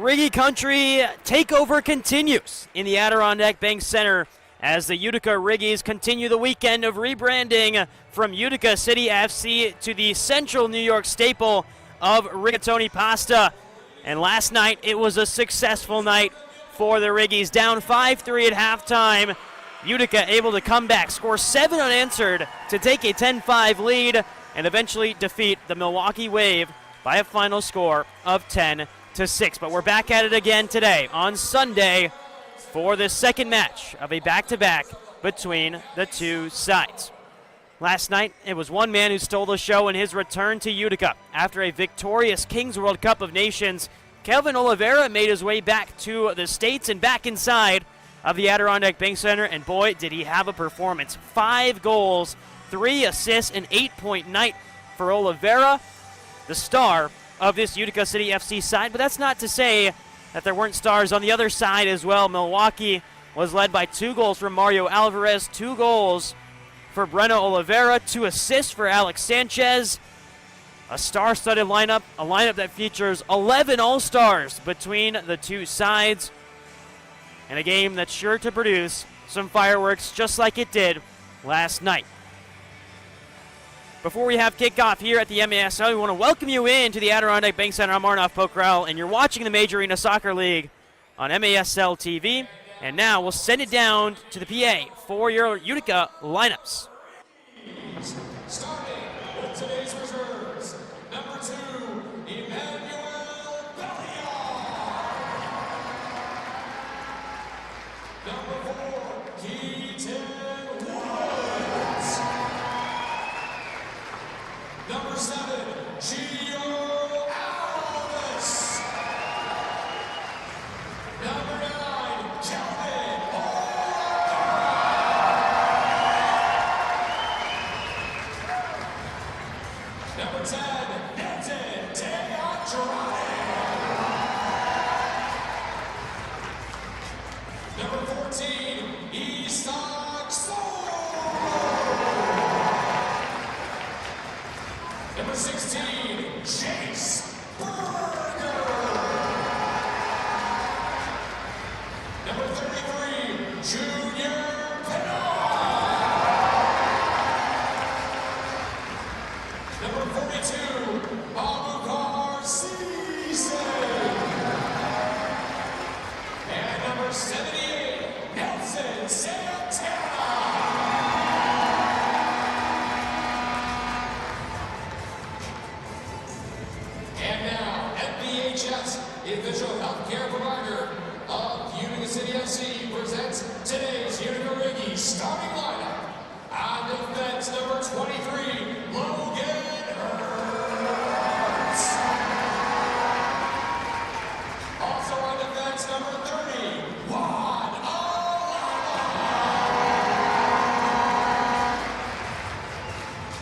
Riggy Country takeover continues in the Adirondack Bank Center as the Utica Riggies continue the weekend of rebranding from Utica City FC to the Central New York staple of rigatoni pasta. And last night, it was a successful night for the Riggies. Down 5-3 at halftime, Utica able to come back, score 7 unanswered to take a 10-5 lead, and eventually defeat the Milwaukee Wave by a final score of 10-6. But we're back at it again today on Sunday for the second match of a back-to-back between the two sides. Last night, it was one man who stole the show in his return to Utica. After a victorious Kings World Cup of Nations, Kelvin Oliveira made his way back to the States and back inside of the Adirondack Bank Center, and boy, did he have a performance. 5 goals, 3 assists, an 8-point night for Oliveira, the star of this Utica City FC side. But that's not to say that there weren't stars on the other side as well. Milwaukee was led by 2 goals from Mario Alvarez, 2 goals for Breno Oliveira, 2 assists for Alex Sanchez. A star-studded lineup, a lineup that features 11 All-Stars between the two sides, and a game that's sure to produce some fireworks just like it did last night. Before we have kickoff here at the MASL, we want to welcome you into the Adirondack Bank Center. I'm Arnav Pokral, and you're watching the Major Arena Soccer League on MASL TV. And now we'll send it down to the PA for your Utica lineups. Starting with today's reserves, number 2, Emmanuel Bellion. Number 4, Keaton Woods. Number 7, Gio Alves. Number 9, Kelvin Oliveira. Number 10, Nathan DeAndrade. Number 14, Isak Solo. Number 16, Chase Berger. Number 33, Junior Pinard. Number 42, Abubakar Cisse. And number 78, Nelson Santana. And now, MBHS, the official healthcare provider of Utica City FC, presents today's Utica Riggies starting lineup. On defense, number 23, Logan Hurts. Also on defense, number 30, Juan Alana.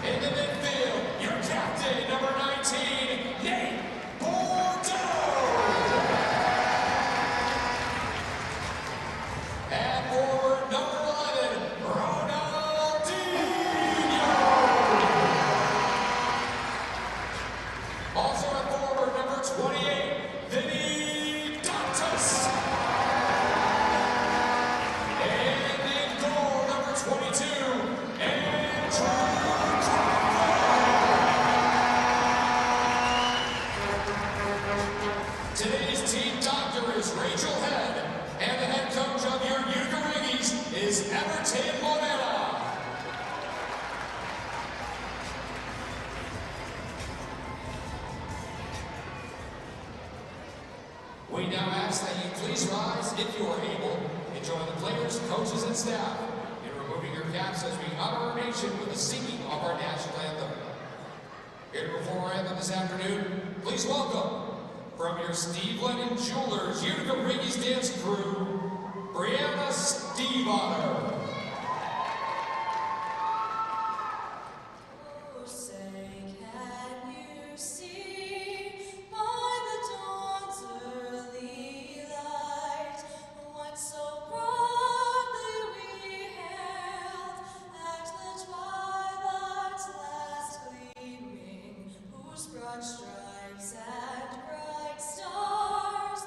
In the midfield, your captain, number 19, Nate Bordeaux. And forward, number 11, Ronaldinho. Also at forward, number 28, Vinny Dantas. And in goal, number 22, Andrew Crawford. Today's team doctor is Rachel Head, and the head coach of your Utica Riggies is Everton Morena. We now ask that you please rise if you are able and join the players, coaches, and staff in removing your caps as we honor our nation with the singing of our national anthem. Here to perform our anthem this afternoon, please welcome, from your Steve Lennon Jewelers Utica Riggies dance crew, Brianna Steveotter. Oh, say, can you see by the dawn's early light what so proudly we hailed at the twilight's last gleaming, whose broad stripes and bright stars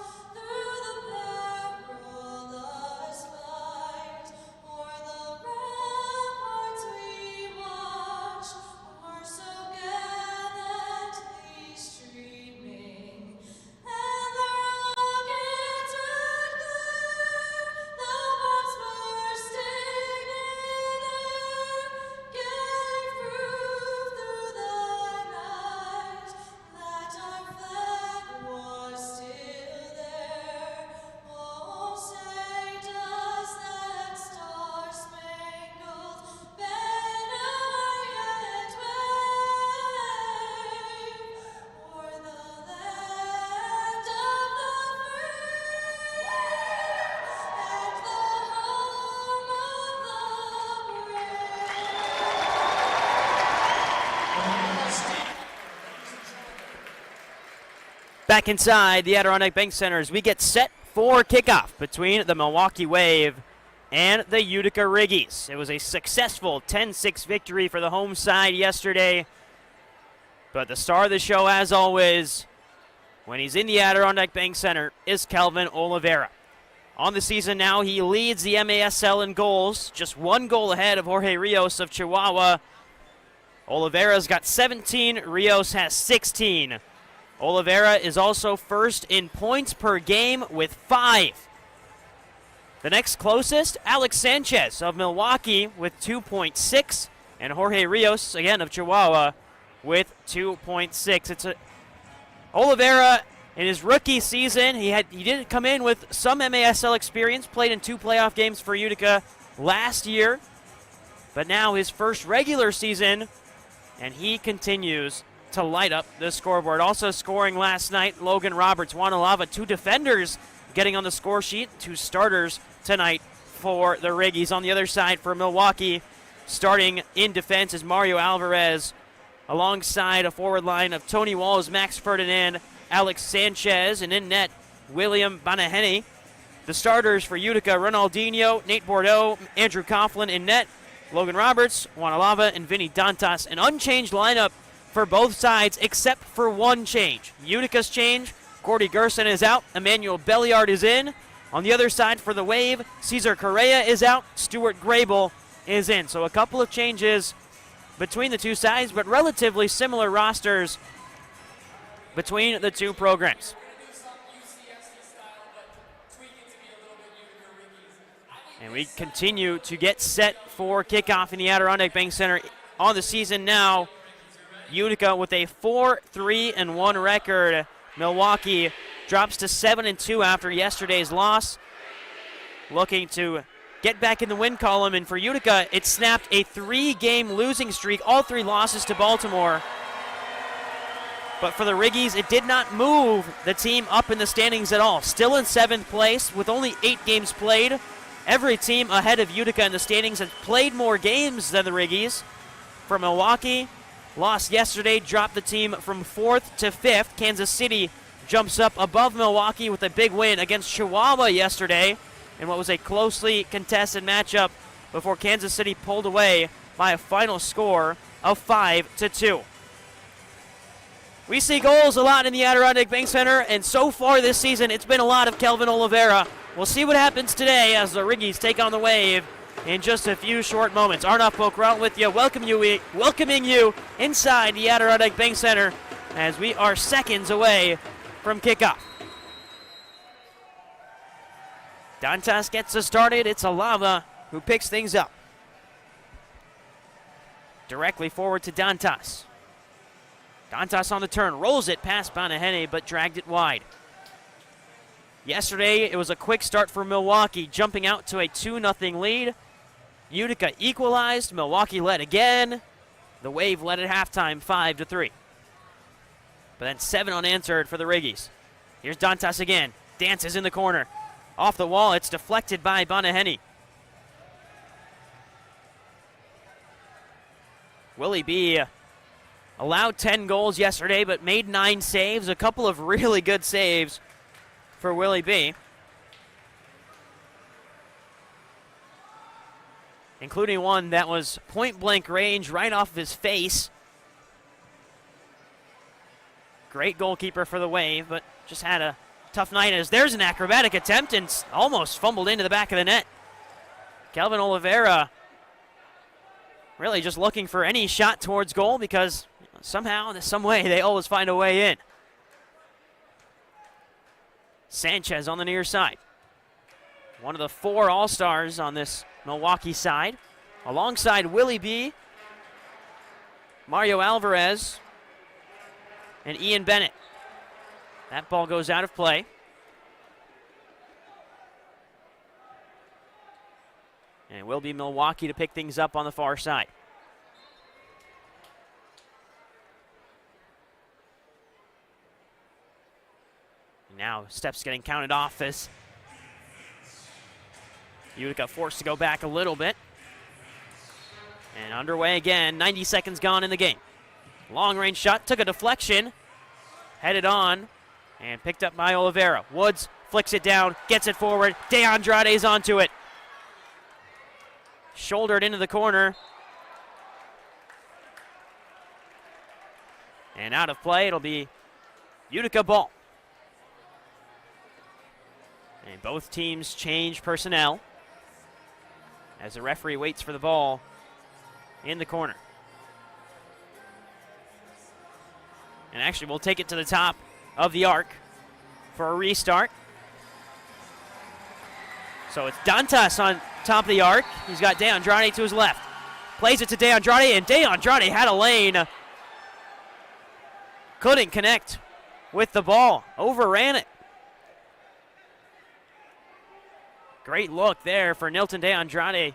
back inside the Adirondack Bank Center as we get set for kickoff between the Milwaukee Wave and the Utica Riggies. It was a successful 10-6 victory for the home side yesterday. But the star of the show, as always, when he's in the Adirondack Bank Center, is Kelvin Oliveira. On the season now, he leads the MASL in goals, just 1 goal ahead of Jorge Rios of Chihuahua. Oliveira's got 17, Rios has 16. Oliveira is also first in points per game with 5. The next closest, Alex Sanchez of Milwaukee with 2.6, and Jorge Rios, again of Chihuahua, with 2.6. Oliveira, in his rookie season, he did come in with some MASL experience, played in 2 playoff games for Utica last year, but now his first regular season, and he continues to light up the scoreboard. Also scoring last night, Logan Roberts, Wanalava, 2 defenders getting on the score sheet, 2 starters tonight for the Riggies. On the other side for Milwaukee, starting in defense is Mario Alvarez, alongside a forward line of Tony Walls, Max Ferdinand, Alex Sanchez, and in net, William Banaheni. The starters for Utica, Ronaldinho, Nate Bordeaux, Andrew Coughlin in net, Logan Roberts, Wanalava, and Vinny Dantas. An unchanged lineup for both sides except for one change. Utica's change, Gordy Gerson is out, Emmanuel Belliard is in. On the other side for the Wave, Cesar Correa is out, Stuart Grable is in. So a couple of changes between the two sides, but relatively similar rosters between the two programs. And we continue to get set for kickoff in the Adirondack Bank Center on the season now. Utica with a 4-3-1 record. Milwaukee drops to 7-2 after yesterday's loss. Looking to get back in the win column, and for Utica, it snapped a 3-game losing streak, all 3 losses to Baltimore. But for the Riggies, it did not move the team up in the standings at all. Still in 7th place with only 8 games played. Every team ahead of Utica in the standings has played more games than the Riggies. For Milwaukee, lost yesterday, dropped the team from 4th to 5th. Kansas City jumps up above Milwaukee with a big win against Chihuahua yesterday in what was a closely contested matchup before Kansas City pulled away by a final score of 5-2. We see goals a lot in the Adirondack Bank Center, and so far this season, it's been a lot of Kelvin Oliveira. We'll see what happens today as the Riggies take on the Wave in just a few short moments. Arnav Pokral with you, welcoming you inside the Adirondack Bank Center as we are seconds away from kickoff. Dantas gets us started. It's Alava who picks things up. Directly forward to Dantas. Dantas on the turn, rolls it past Banahene, but dragged it wide. Yesterday, it was a quick start for Milwaukee, jumping out to a 2-0 lead. Utica equalized, Milwaukee led again. The Wave led at halftime, 5-3. But then 7 unanswered for the Riggies. Here's Dantas again, dances in the corner. Off the wall, it's deflected by Banahene. Willie B allowed 10 goals yesterday, but made 9 saves. A couple of really good saves for Willie B, including one that was point-blank range right off of his face. Great goalkeeper for the Wave, but just had a tough night as there's an acrobatic attempt and almost fumbled into the back of the net. Kelvin Oliveira really just looking for any shot towards goal because somehow, in some way, they always find a way in. Sanchez on the near side. One of the 4 All-Stars on this Milwaukee side. Alongside Willie B, Mario Alvarez, and Ian Bennett. That ball goes out of play. And it will be Milwaukee to pick things up on the far side. Now steps getting counted off as Utica forced to go back a little bit. And underway again, 90 seconds gone in the game. Long range shot, took a deflection, headed on And picked up by Oliveira. Woods flicks it down, gets it forward. De Andrade's onto it. Shouldered into the corner. And out of play, it'll be Utica ball. And both teams change personnel as the referee waits for the ball in the corner. And actually, we'll take it to the top of the arc for a restart. So it's Dantas on top of the arc. He's got De Andrade to his left. Plays it to De Andrade, and De Andrade had a lane. Couldn't connect with the ball. Overran it. Great look there for Nilton De Andrade.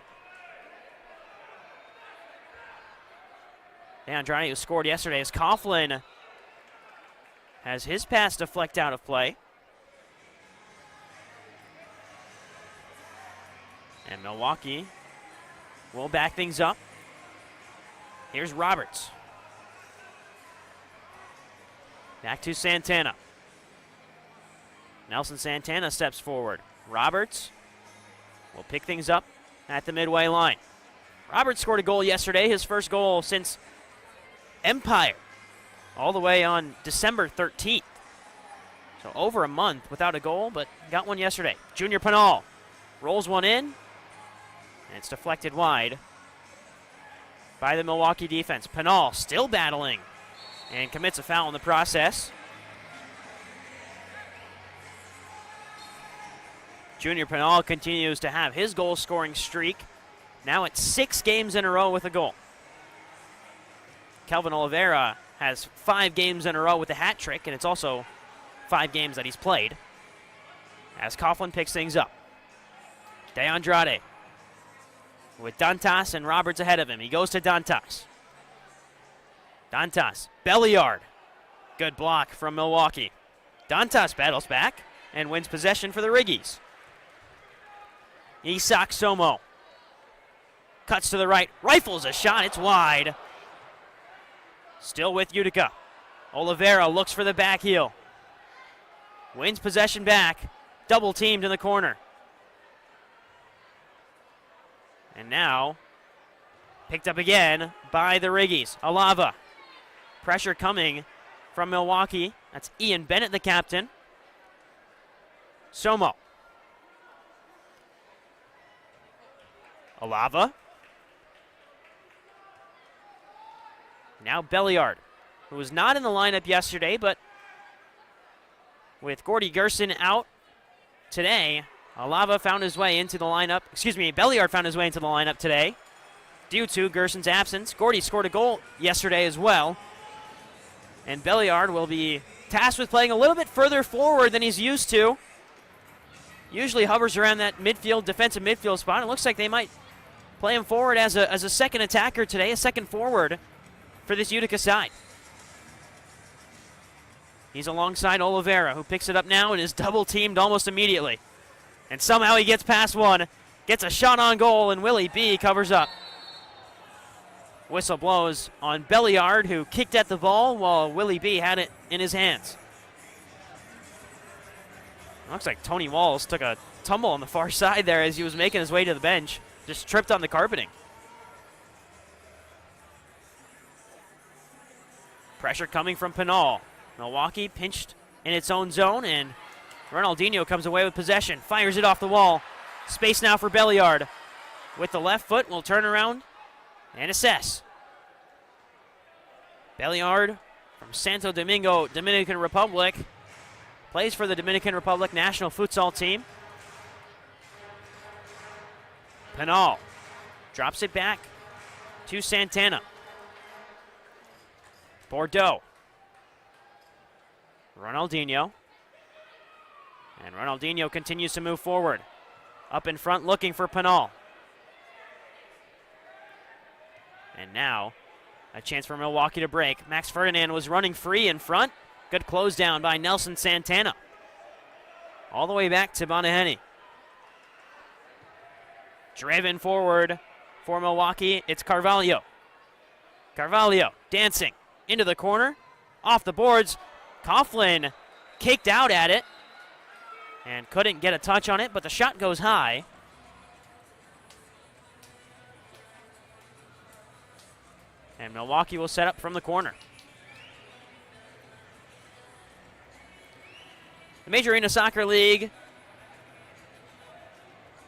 De Andrade, who scored yesterday, as Coughlin has his pass deflect out of play. And Milwaukee will back things up. Here's Roberts. Back to Santana. Nelson Santana steps forward. Roberts will pick things up at the midway line. Roberts scored a goal yesterday, his first goal since Empire, all the way on December 13th. So over a month without a goal, but got one yesterday. Junior Pinal rolls one in, and it's deflected wide by the Milwaukee defense. Pinal still battling and commits a foul in the process. Junior Pinal continues to have his goal-scoring streak, now at 6 games in a row with a goal. Kelvin Oliveira has 5 games in a row with a hat trick, and it's also 5 games that he's played. As Coughlin picks things up. De Andrade with Dantas and Roberts ahead of him. He goes to Dantas. Dantas, Belliard. Good block from Milwaukee. Dantas battles back and wins possession for the Riggies. Isak Somo cuts to the right, rifles a shot, it's wide. Still with Utica. Oliveira looks for the back heel. Wins possession back, double teamed in the corner. And now, picked up again by the Riggies. Alava. Pressure coming from Milwaukee. That's Ian Bennett, the captain. Somo. Alava. Now Belliard, who was not in the lineup yesterday, but with Gordy Gerson out today, Alava found his way into the lineup. Belliard found his way into the lineup today due to Gerson's absence. Gordy scored a goal yesterday as well. And Belliard will be tasked with playing a little bit further forward than he's used to. Usually hovers around that midfield, defensive midfield spot. It looks like they might play him forward as a second attacker today, a second forward for this Utica side. He's alongside Oliveira, who picks it up now and is double teamed almost immediately. And somehow he gets past one, gets a shot on goal, and Willie B covers up. Whistle blows on Belliard, who kicked at the ball while Willie B had it in his hands. Looks like Tony Walls took a tumble on the far side there as he was making his way to the bench. Just tripped on the carpeting. Pressure coming from Pinal. Milwaukee pinched in its own zone, and Ronaldinho comes away with possession. Fires it off the wall. Space now for Belliard. With the left foot, will turn around and assess. Belliard from Santo Domingo, Dominican Republic. Plays for the Dominican Republic national futsal team. Pinal drops it back to Santana. Bordeaux. Ronaldinho. And Ronaldinho continues to move forward. Up in front looking for Pinal. And now a chance for Milwaukee to break. Max Ferdinand was running free in front. Good close down by Nelson Santana. All the way back to Bonaheni. Driven forward for Milwaukee, it's Carvalho. Carvalho dancing into the corner, off the boards. Coughlin kicked out at it and couldn't get a touch on it, but the shot goes high. And Milwaukee will set up from the corner. The Major Arena Soccer League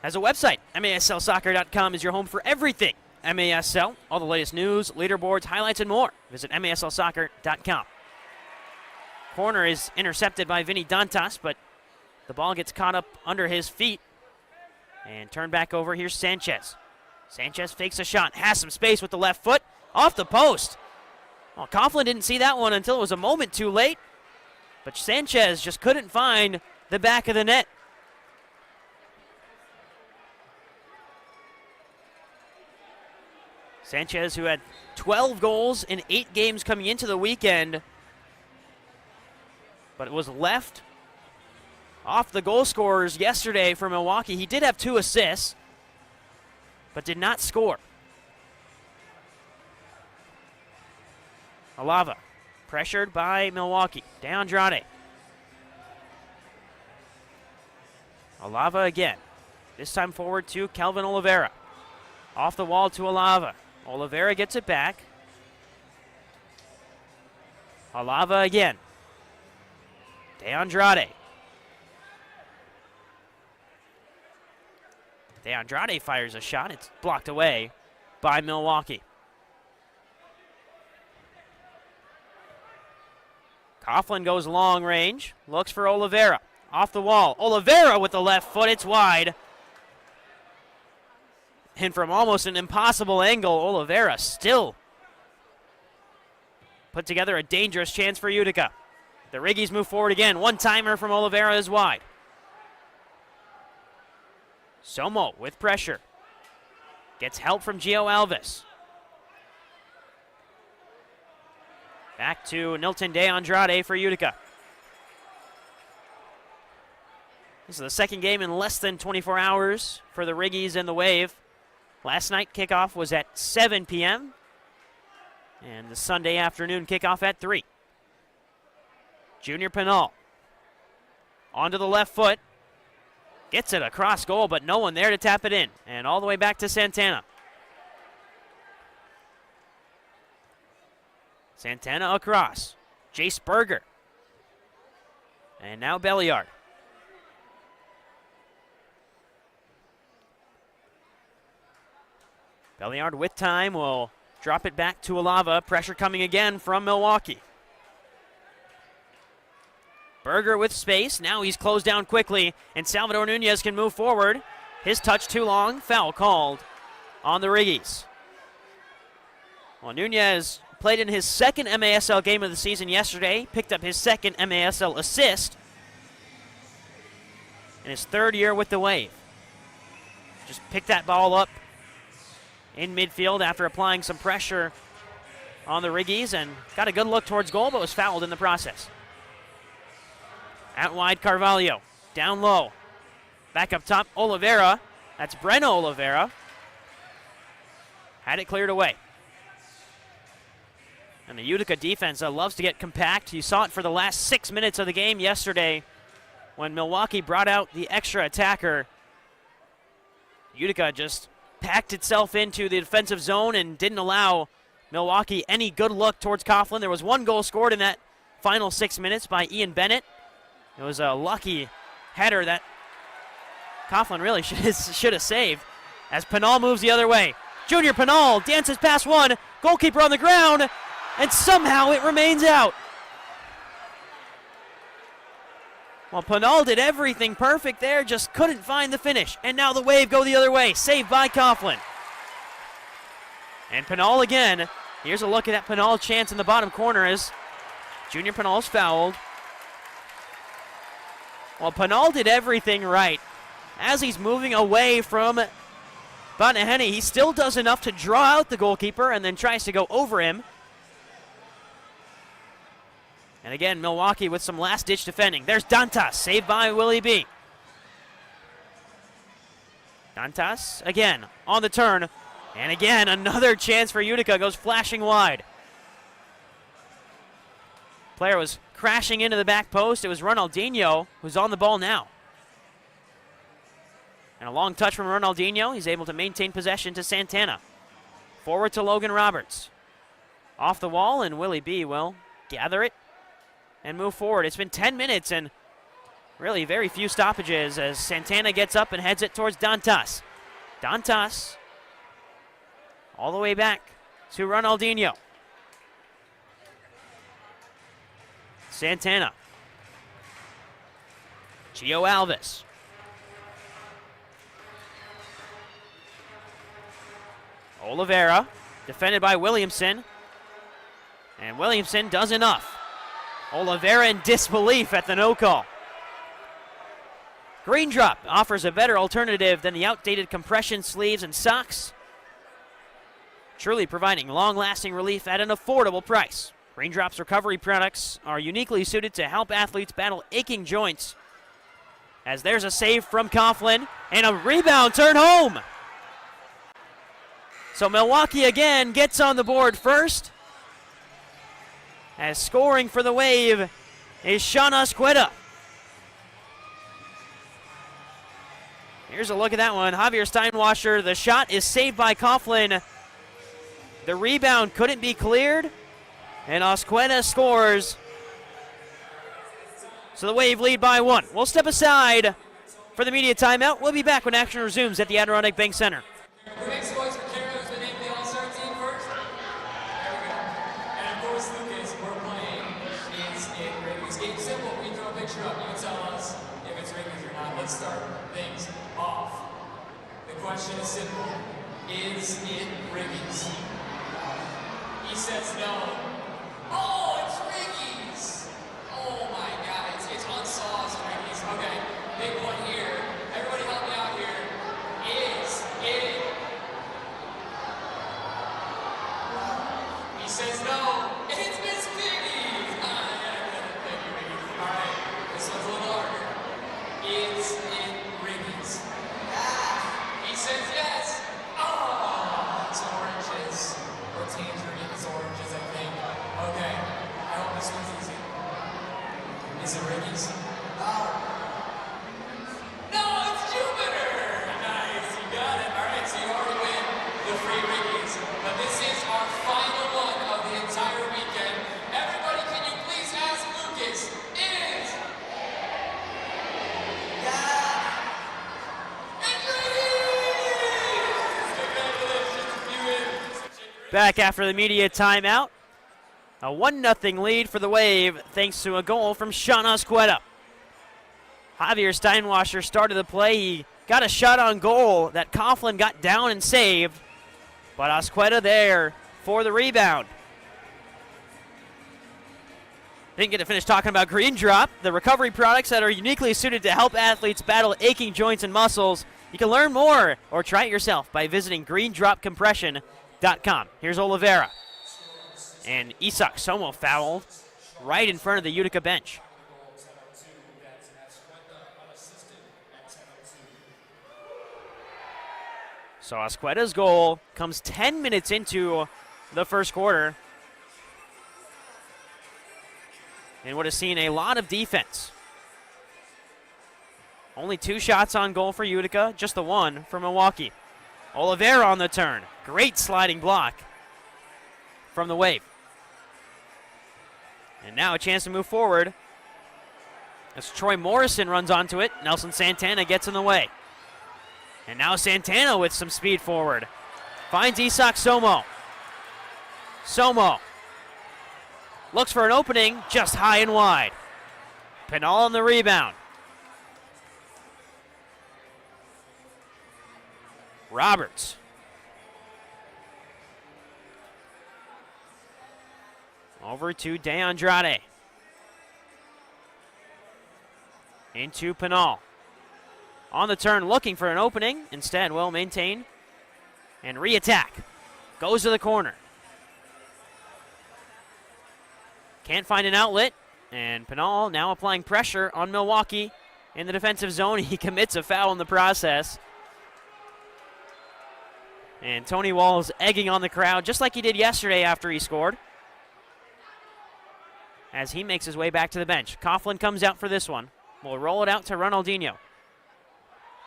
has a website. MASLsoccer.com is your home for everything MASL. All the latest news, leaderboards, highlights, and more. Visit MASLsoccer.com. Corner is intercepted by Vinny Dantas, but the ball gets caught up under his feet and turned back over. Here's Sanchez. Sanchez fakes a shot, has some space with the left foot, off the post. Well, Coughlin didn't see that one until it was a moment too late, but Sanchez just couldn't find the back of the net. Sanchez, who had 12 goals in 8 games coming into the weekend, but it was left off the goal scorers yesterday for Milwaukee. He did have 2 assists, but did not score. Alava, pressured by Milwaukee. De Andrade. Alava again. This time forward to Kelvin Oliveira. Off the wall to Alava. Oliveira gets it back. Alava again. De Andrade. De Andrade fires a shot. It's blocked away by Milwaukee. Coughlin goes long range, looks for Oliveira. Off the wall. Oliveira with the left foot. It's wide. And from almost an impossible angle, Oliveira still put together a dangerous chance for Utica. The Riggies move forward again. One-timer from Oliveira is wide. Somo with pressure. Gets help from Gio Alves. Back to Nilton De Andrade for Utica. This is the second game in less than 24 hours for the Riggies and the Wave. Last night kickoff was at 7 p.m. and the Sunday afternoon kickoff at 3. Junior Pinal onto the left foot. Gets it across goal, but no one there to tap it in. And all the way back to Santana. Santana across. Jace Berger. And now Belliard. Belliard with time will drop it back to Alava. Pressure coming again from Milwaukee. Berger with space. Now he's closed down quickly, and Salvador Nunez can move forward. His touch too long. Foul called on the Riggies. Well, Nunez played in his second MASL game of the season yesterday. Picked up his second MASL assist in his third year with the Wave. Just picked that ball up in midfield after applying some pressure on the Riggies and got a good look towards goal, but was fouled in the process. Out wide, Carvalho. Down low. Back up top, Oliveira. That's Breno Oliveira. Had it cleared away. And the Utica defense loves to get compact. You saw it for the last 6 minutes of the game yesterday when Milwaukee brought out the extra attacker. Utica just packed itself into the defensive zone and didn't allow Milwaukee any good look towards Coughlin. There was 1 goal scored in that final 6 minutes by Ian Bennett. It was a lucky header that Coughlin really should have saved as Pinal moves the other way. Junior Pinal dances past one, goalkeeper on the ground, and somehow it remains out. Well, Pinal did everything perfect there, just couldn't find the finish. And now the Wave go the other way, saved by Coughlin. And Pinal again. Here's a look at that Pinal chance in the bottom corner as Junior Pinal's fouled. Well, Pinal did everything right. As he's moving away from Bonaheny, he still does enough to draw out the goalkeeper and then tries to go over him. And again, Milwaukee with some last-ditch defending. There's Dantas, saved by Willie B. Dantas, again, on the turn. And again, another chance for Utica goes flashing wide. Player was crashing into the back post. It was Ronaldinho who's on the ball now. And a long touch from Ronaldinho. He's able to maintain possession to Santana. Forward to Logan Roberts. Off the wall, and Willie B will gather it and move forward. It's been 10 minutes and really very few stoppages as Santana gets up and heads it towards Dantas. Dantas all the way back to Ronaldinho. Santana. Gio Alves. Oliveira, defended by Williamson. And Williamson does enough. Oliveira in disbelief at the no call. Green Drop offers a better alternative than the outdated compression sleeves and socks. Truly providing long-lasting relief at an affordable price. Green Drop's recovery products are uniquely suited to help athletes battle aching joints. As there's a save from Coughlin and a rebound turn home. So Milwaukee again gets on the board first. As scoring for the Wave is Sean Asqueta. Here's a look at that one. Javier Steinwasser, the shot is saved by Coughlin. The rebound couldn't be cleared, and Asqueta scores. So the Wave lead by 1. We'll step aside for the media timeout. We'll be back when action resumes at the Adirondack Bank Center. Let's start things off. The question is simple. Is it Riggy's? He says no. Oh, it's Riggy's! Oh my God, it's on Saws Riggy's. Okay, big one here. Everybody help me out here. Is it? He says no. It's Miss Piggy! Thank you, Riggy. All right, this one's a little harder. Is it Riggy's? He says yes. Oh, it's oranges. Or tangerines, oranges, I think. Okay, I hope this one's easy. Is it Riggy's? No, it's Jupiter! Nice, you got it. All right, so you already win the free Riggy's. But this is our final one of the entire weekend. Everybody, can you please ask Lucas, is Back after the media timeout. A 1-0 lead for the Wave thanks to a goal from Sean Asqueta. Javier Steinwasser started the play. He got a shot on goal that Coughlin got down and saved. But Asqueta there for the rebound. Didn't get to finish talking about Green Drop, the recovery products that are uniquely suited to help athletes battle aching joints and muscles. You can learn more or try it yourself by visiting greendropcompression.com. Here's Oliveira. And Isak Somo fouled right in front of the Utica bench. So Asqueta's goal comes 10 minutes into the first quarter. And would have seen a lot of defense. Only 2 shots on goal for Utica, just the 1 for Milwaukee. Oliveira on the turn. Great sliding block from the Wave. And now a chance to move forward. As Troy Morrison runs onto it, Nelson Santana gets in the way. And now Santana with some speed forward. Finds Isak Somo. Somo looks for an opening, just high and wide. Pinal on the rebound. Roberts. Over to De Andrade. Into Pinal. On the turn, looking for an opening. Instead, will maintain and re-attack. Goes to the corner. Can't find an outlet. And Pinal now applying pressure on Milwaukee in the defensive zone. He commits a foul in the process. And Tony Walls egging on the crowd just like he did yesterday after he scored. as he makes his way back to the bench. Coughlin comes out for this one. We'll roll it out to Ronaldinho.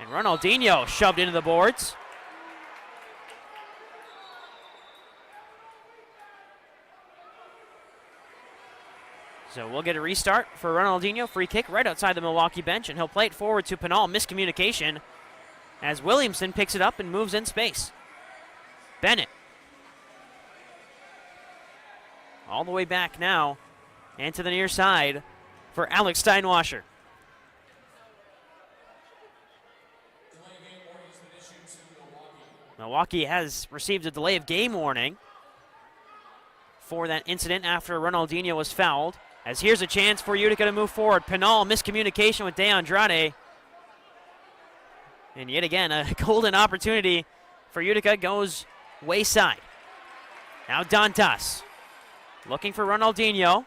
And Ronaldinho shoved into the boards. So we'll get a restart for Ronaldinho. Free kick right outside the Milwaukee bench, and he'll play it forward to Pinal. Miscommunication as Williamson picks it up and moves in space. Bennett. All the way back now and to the near side for Alex Steinwasser. Milwaukee has received a delay of game warning for that incident after Ronaldinho was fouled. As here's a chance for Utica to move forward. Pinal, miscommunication with De Andrade. And yet again, a golden opportunity for Utica goes wayside. Now Dantas looking for Ronaldinho.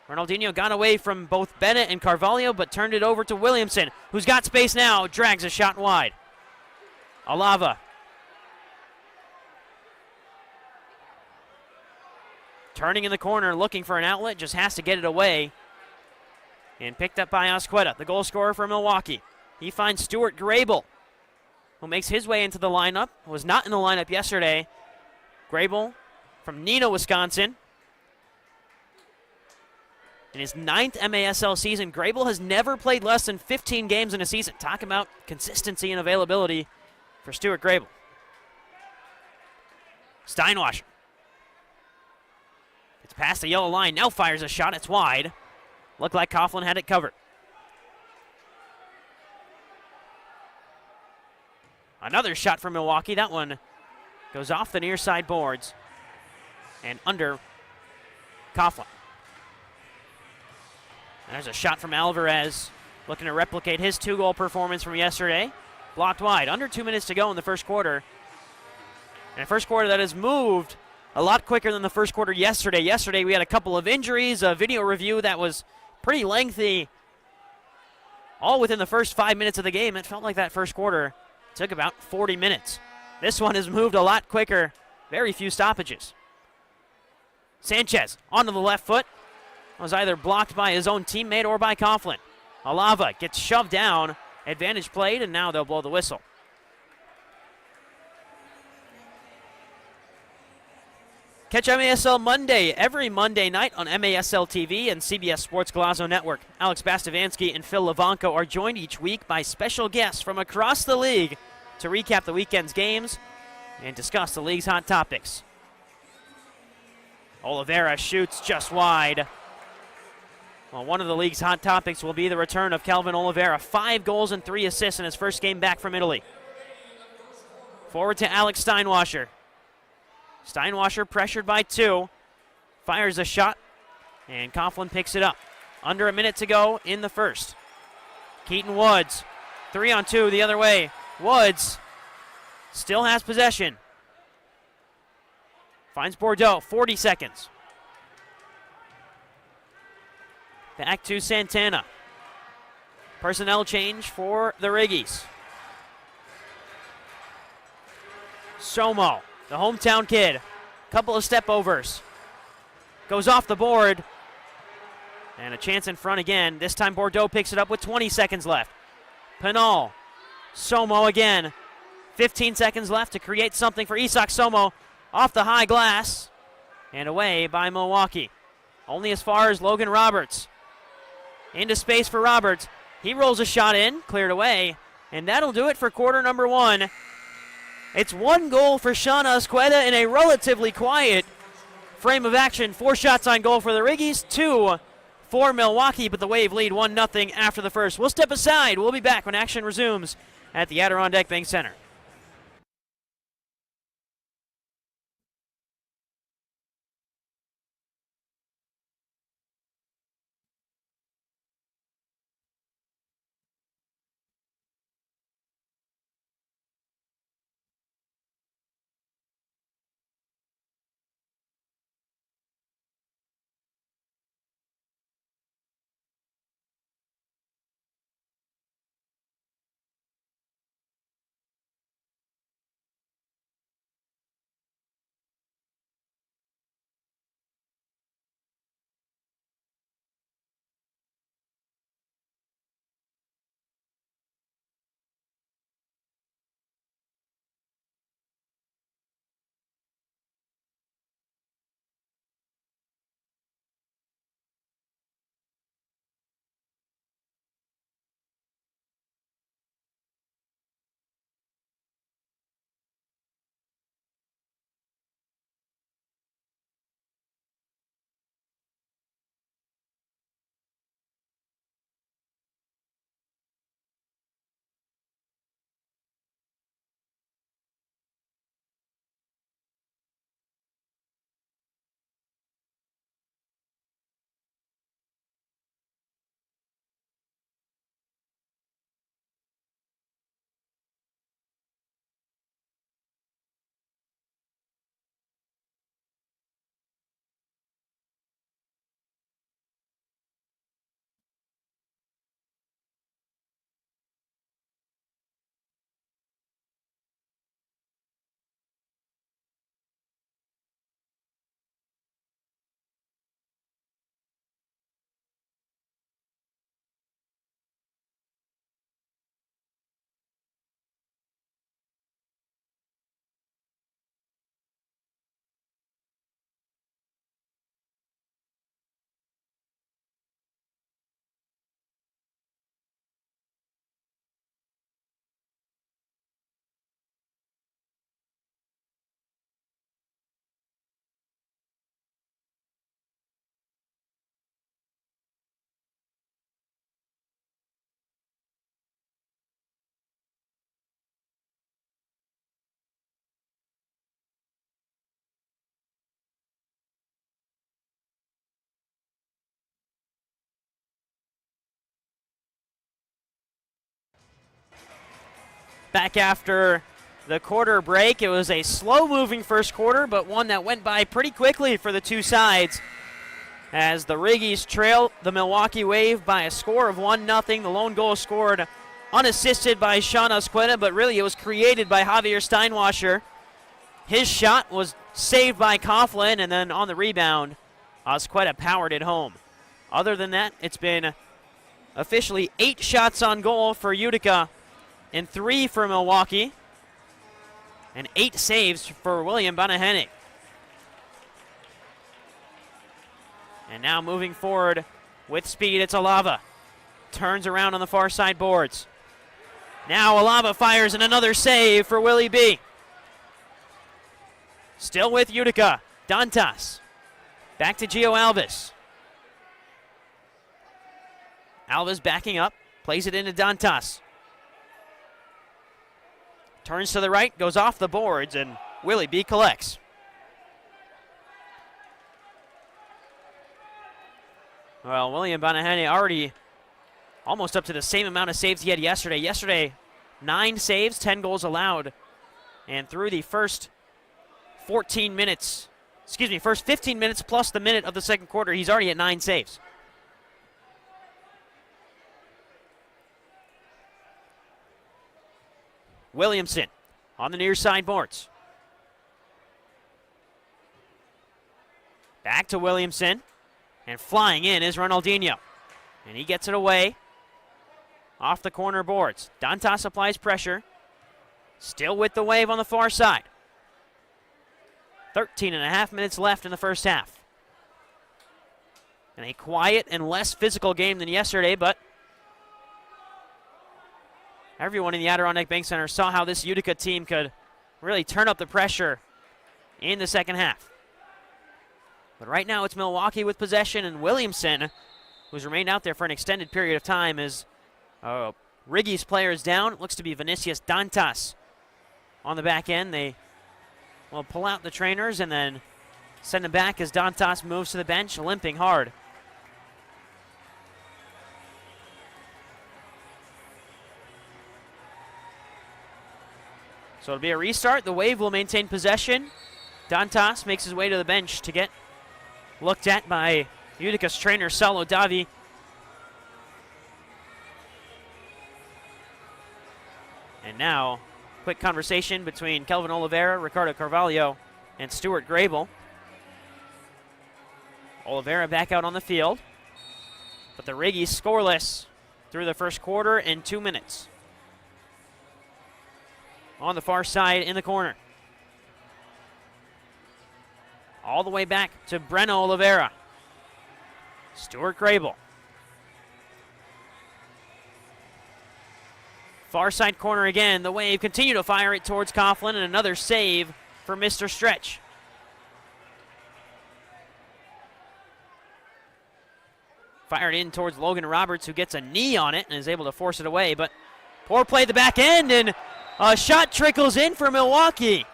Ronaldinho got away from both Bennett and Carvalho, but turned it over to Williamson, who's got space now, drags a shot wide. Alava. Turning in the corner, looking for an outlet, just has to get it away. And picked up by Asqueta, the goal scorer for Milwaukee. He finds Stuart Grable, who makes his way into the lineup. Was not in the lineup yesterday. Grable from Neenah, Wisconsin. In his 9th MASL season, Grable has never played less than 15 games in a season. Talk about consistency and availability for Stuart Grable. Steinwasser. It's past the yellow line, now fires a shot, it's wide. Looked like Coughlin had it covered. Another shot from Milwaukee, that one goes off the near side boards and under Coughlin. There's a shot from Alvarez, looking to replicate his 2-goal performance from yesterday. Blocked wide, under 2 minutes to go in the first quarter. And a first quarter that has moved a lot quicker than the first quarter yesterday. Yesterday we had a couple of injuries, a video review that was pretty lengthy, all within the first 5 minutes of the game. It felt like that first quarter took about 40 minutes. This one has moved a lot quicker, very few stoppages. Sanchez onto the left foot. Was either blocked by his own teammate or by Coughlin. Alava gets shoved down, advantage played, and now they'll blow the whistle. Catch MASL Monday every Monday night on MASL TV and CBS Sports Golazo Network. Alex Bastavansky and Phil Levanko are joined each week by special guests from across the league to recap the weekend's games and discuss the league's hot topics. Oliveira shoots just wide. Well, one of the league's hot topics will be the return of Kelvin Oliveira. 5 goals and 3 assists in his first game back from Italy. Forward to Alex Steinwasser. Steinwasser pressured by 2. Fires a shot, and Coughlin picks it up. Under a minute to go in the first. Keaton Woods, 3-on-2 the other way. Woods still has possession. Finds Bordeaux, 40 seconds. Back to Santana. Personnel change for the Riggies. Somo, the hometown kid. Couple of step overs. Goes off the board. And a chance in front again. This time Bordeaux picks it up with 20 seconds left. Pinal. Somo again. 15 seconds left to create something for Isak Somo. Off the high glass. And away by Milwaukee. Only as far as Logan Roberts. Into space for Roberts. He rolls a shot in, cleared away, and that'll do it for quarter number 1. It's 1 goal for Sean Asqueta in a relatively quiet frame of action. 4 shots on goal for the Riggies, 2 for Milwaukee, but the Wave lead 1-0 after the first. We'll step aside. We'll be back when action resumes at the Adirondack Bank Center. back after the quarter break. It was a slow-moving first quarter, but one that went by pretty quickly for the two sides as the Riggies trail the Milwaukee Wave by a score of 1-0. The lone goal scored unassisted by Sean Asqueta, but really it was created by Javier Steinwasser. His shot was saved by Coughlin, and then on the rebound, Asqueta powered it home. Other than that, it's been officially 8 shots on goal for Utica and 3 for Milwaukee, and 8 saves for William Banahene. And now moving forward with speed, it's Alava. Turns around on the far side boards. Now Alava fires and another save for Willie B. Still with Utica, Dantas. Back to Gio Alves. Alves backing up, plays it into Dantas. Turns to the right, goes off the boards, and Willie B collects. Well, William Banahene already almost up to the same amount of saves he had yesterday. Yesterday, 9 saves, 10 goals allowed. And through the first 15 minutes plus the minute of the second quarter, he's already at 9 saves. Williamson on the near side boards. Back to Williamson. And flying in is Ronaldinho. And he gets it away off the corner boards. Dantas applies pressure. Still with the Wave on the far side. 13.5 minutes left in the first half. And a quiet and less physical game than yesterday, but everyone in the Adirondack Bank Center saw how this Utica team could really turn up the pressure in the second half. But right now it's Milwaukee with possession, and Williamson, who's remained out there for an extended period of time, is Riggy's players down. It looks to be Vinicius Dantas on the back end. They will pull out the trainers and then send him back as Dantas moves to the bench, limping hard. So it'll be a restart. The Wave will maintain possession. Dantas makes his way to the bench to get looked at by Utica's trainer, Salo Davi. And now, quick conversation between Kelvin Oliveira, Ricardo Carvalho, and Stuart Grable. Oliveira back out on the field, but the Riggies scoreless through the first quarter in 2 minutes. On the far side in the corner. All the way back to Breno Oliveira. Stuart Grable. Far side corner again. The Wave continue to fire it towards Coughlin, and another save for Mr. Stretch. Fired in towards Logan Roberts, who gets a knee on it and is able to force it away, but poor play at the back end, and a shot trickles in for Milwaukee.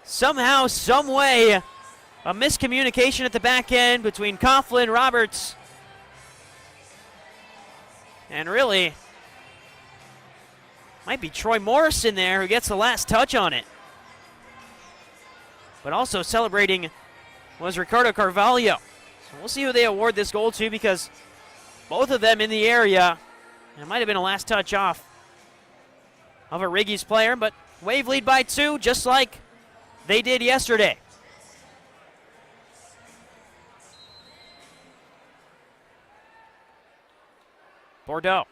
Somehow, some way, a miscommunication at the back end between Coughlin, Roberts, and really might be Troy Morrison there who gets the last touch on it. But also celebrating was Ricardo Carvalho. So we'll see who they award this goal to, because both of them in the area. It might have been a last touch off of a Riggy's player, but Wave lead by 2, just like they did yesterday. Bordeaux.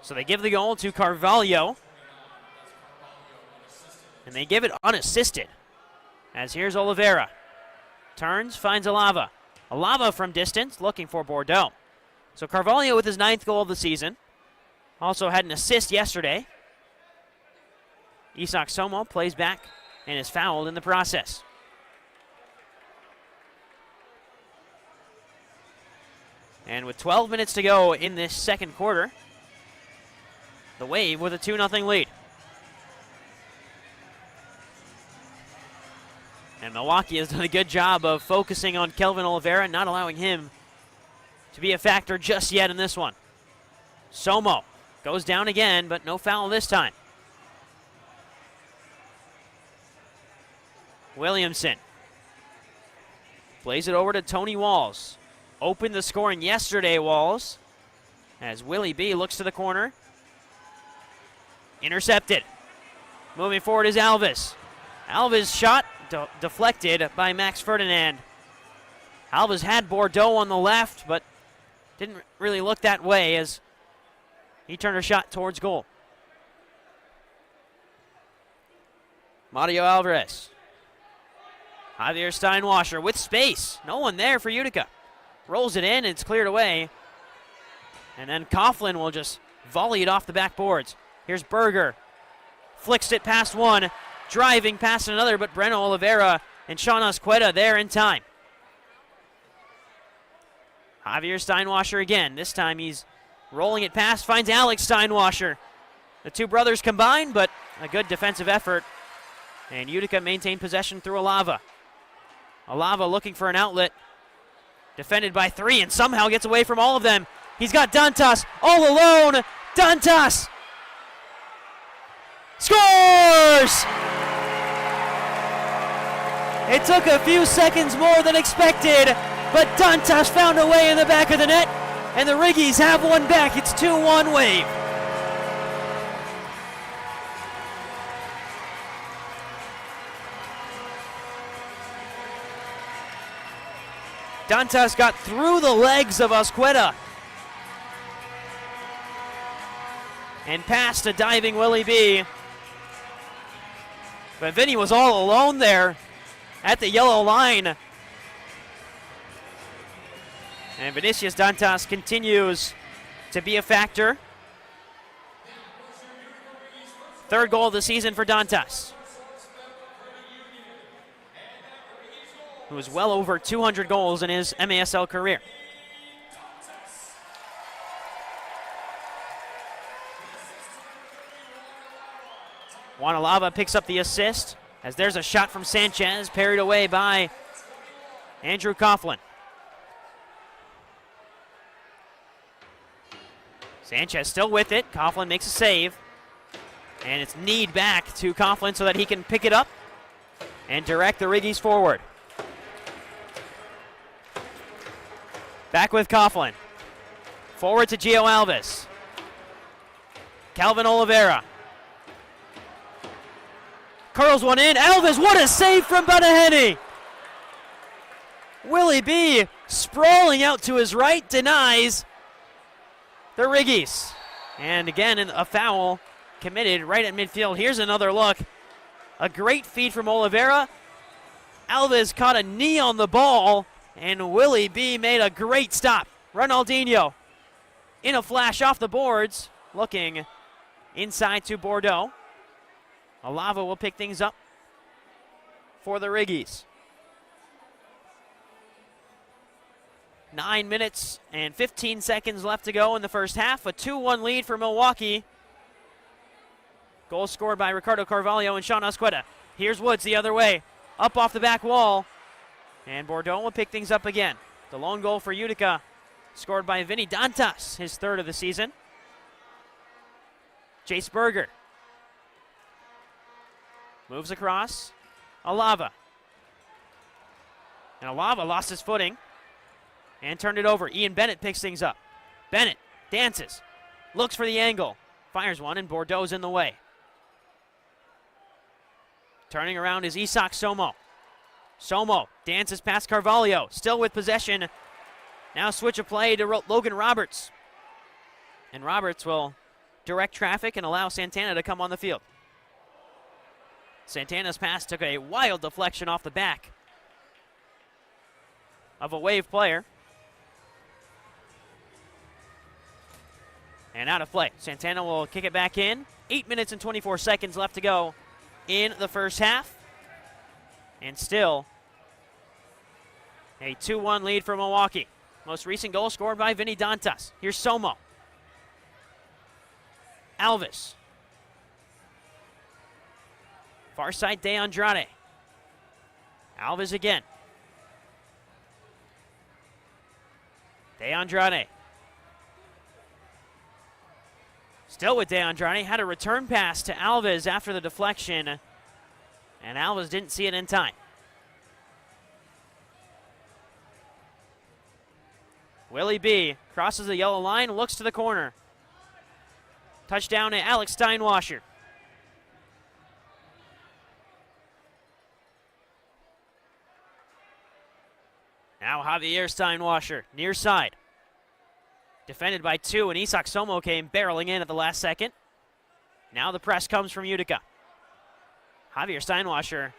So they give the goal to Carvalho, and they give it unassisted. As here's Oliveira. Turns, finds Alava. Alava from distance, looking for Bordeaux. So Carvalho with his 9th goal of the season. Also had an assist yesterday. Isak Somo plays back and is fouled in the process. And with 12 minutes to go in this second quarter, the Wave with a 2-0 lead. And Milwaukee has done a good job of focusing on Kelvin Oliveira, not allowing him to be a factor just yet in this one. Somo goes down again, but no foul this time. Williamson plays it over to Tony Walls. Opened the scoring yesterday, Walls, as Willie B looks to the corner. Intercepted. Moving forward is Alves. Alves' shot deflected by Max Ferdinand. Alves had Bordeaux on the left, but didn't really look that way as he turned a shot towards goal. Mario Alvarez. Javier Steinwasser with space. No one there for Utica. Rolls it in, and it's cleared away. And then Coughlin will just volley it off the backboards. Here's Berger. Flicks it past one. Driving past another, but Breno Oliveira and Sean Asqueta there in time. Javier Steinwasser again. This time he's rolling it past, finds Alex Steinwasser. The two brothers combined, but a good defensive effort. And Utica maintained possession through Alava. Alava looking for an outlet. Defended by three and somehow gets away from all of them. He's got Dantas all alone. Dantas scores! It took a few seconds more than expected, but Dantas found a way in the back of the net, and the Riggies have one back. It's 2-1 Wave. Dantas got through the legs of Asqueta and past a diving Willie B. But Vinny was all alone there at the yellow line. And Vinicius Dantas continues to be a factor. Third goal of the season for Dantas, who has well over 200 goals in his MASL career. Juan Alava picks up the assist as there's a shot from Sanchez, parried away by Andrew Coughlin. Sanchez still with it. Coughlin makes a save. And it's kneed back to Coughlin so that he can pick it up and direct the Riggies forward. Back with Coughlin. Forward to Gio Alves. Calvin Oliveira. Curls one in. Alves, what a save from Banaheni! Willie B sprawling out to his right, denies the Riggies. And again, a foul committed right at midfield. Here's another look. A great feed from Oliveira. Alves caught a knee on the ball, and Willie B made a great stop. Ronaldinho in a flash off the boards, looking inside to Bordeaux. Alava will pick things up for the Riggies. 9 minutes and 15 seconds left to go in the first half. A 2-1 lead for Milwaukee. Goal scored by Ricardo Carvalho and Sean Asqueta. Here's Woods the other way. Up off the back wall. And Bordeaux will pick things up again. The lone goal for Utica, scored by Vinny Dantas, his third of the season. Jace Berger moves across. Alava. And Alava lost his footing and turned it over. Ian Bennett picks things up. Bennett dances, looks for the angle, fires one, and Bordeaux's in the way. Turning around is Isak Somo. Somo dances past Carvalho, still with possession. Now switch of play to Logan Roberts. And Roberts will direct traffic and allow Santana to come on the field. Santana's pass took a wild deflection off the back of a Wave player. And out of play. Santana will kick it back in. 8 minutes and 24 seconds left to go in the first half. And still a 2-1 lead for Milwaukee. Most recent goal scored by Vinny Dantas. Here's Somo. Alves. Far side, De Andrade. Alves again. DeAndrade. Still with DeAndrade, had a return pass to Alves after the deflection, and Alves didn't see it in time. Willie B crosses the yellow line, looks to the corner. Touchdown to Alex Steinwasser. Now Javier Steinwasser, near side. Defended by 2, and Isak Somo came barreling in at the last second. Now the press comes from Utica. Javier Steinwasser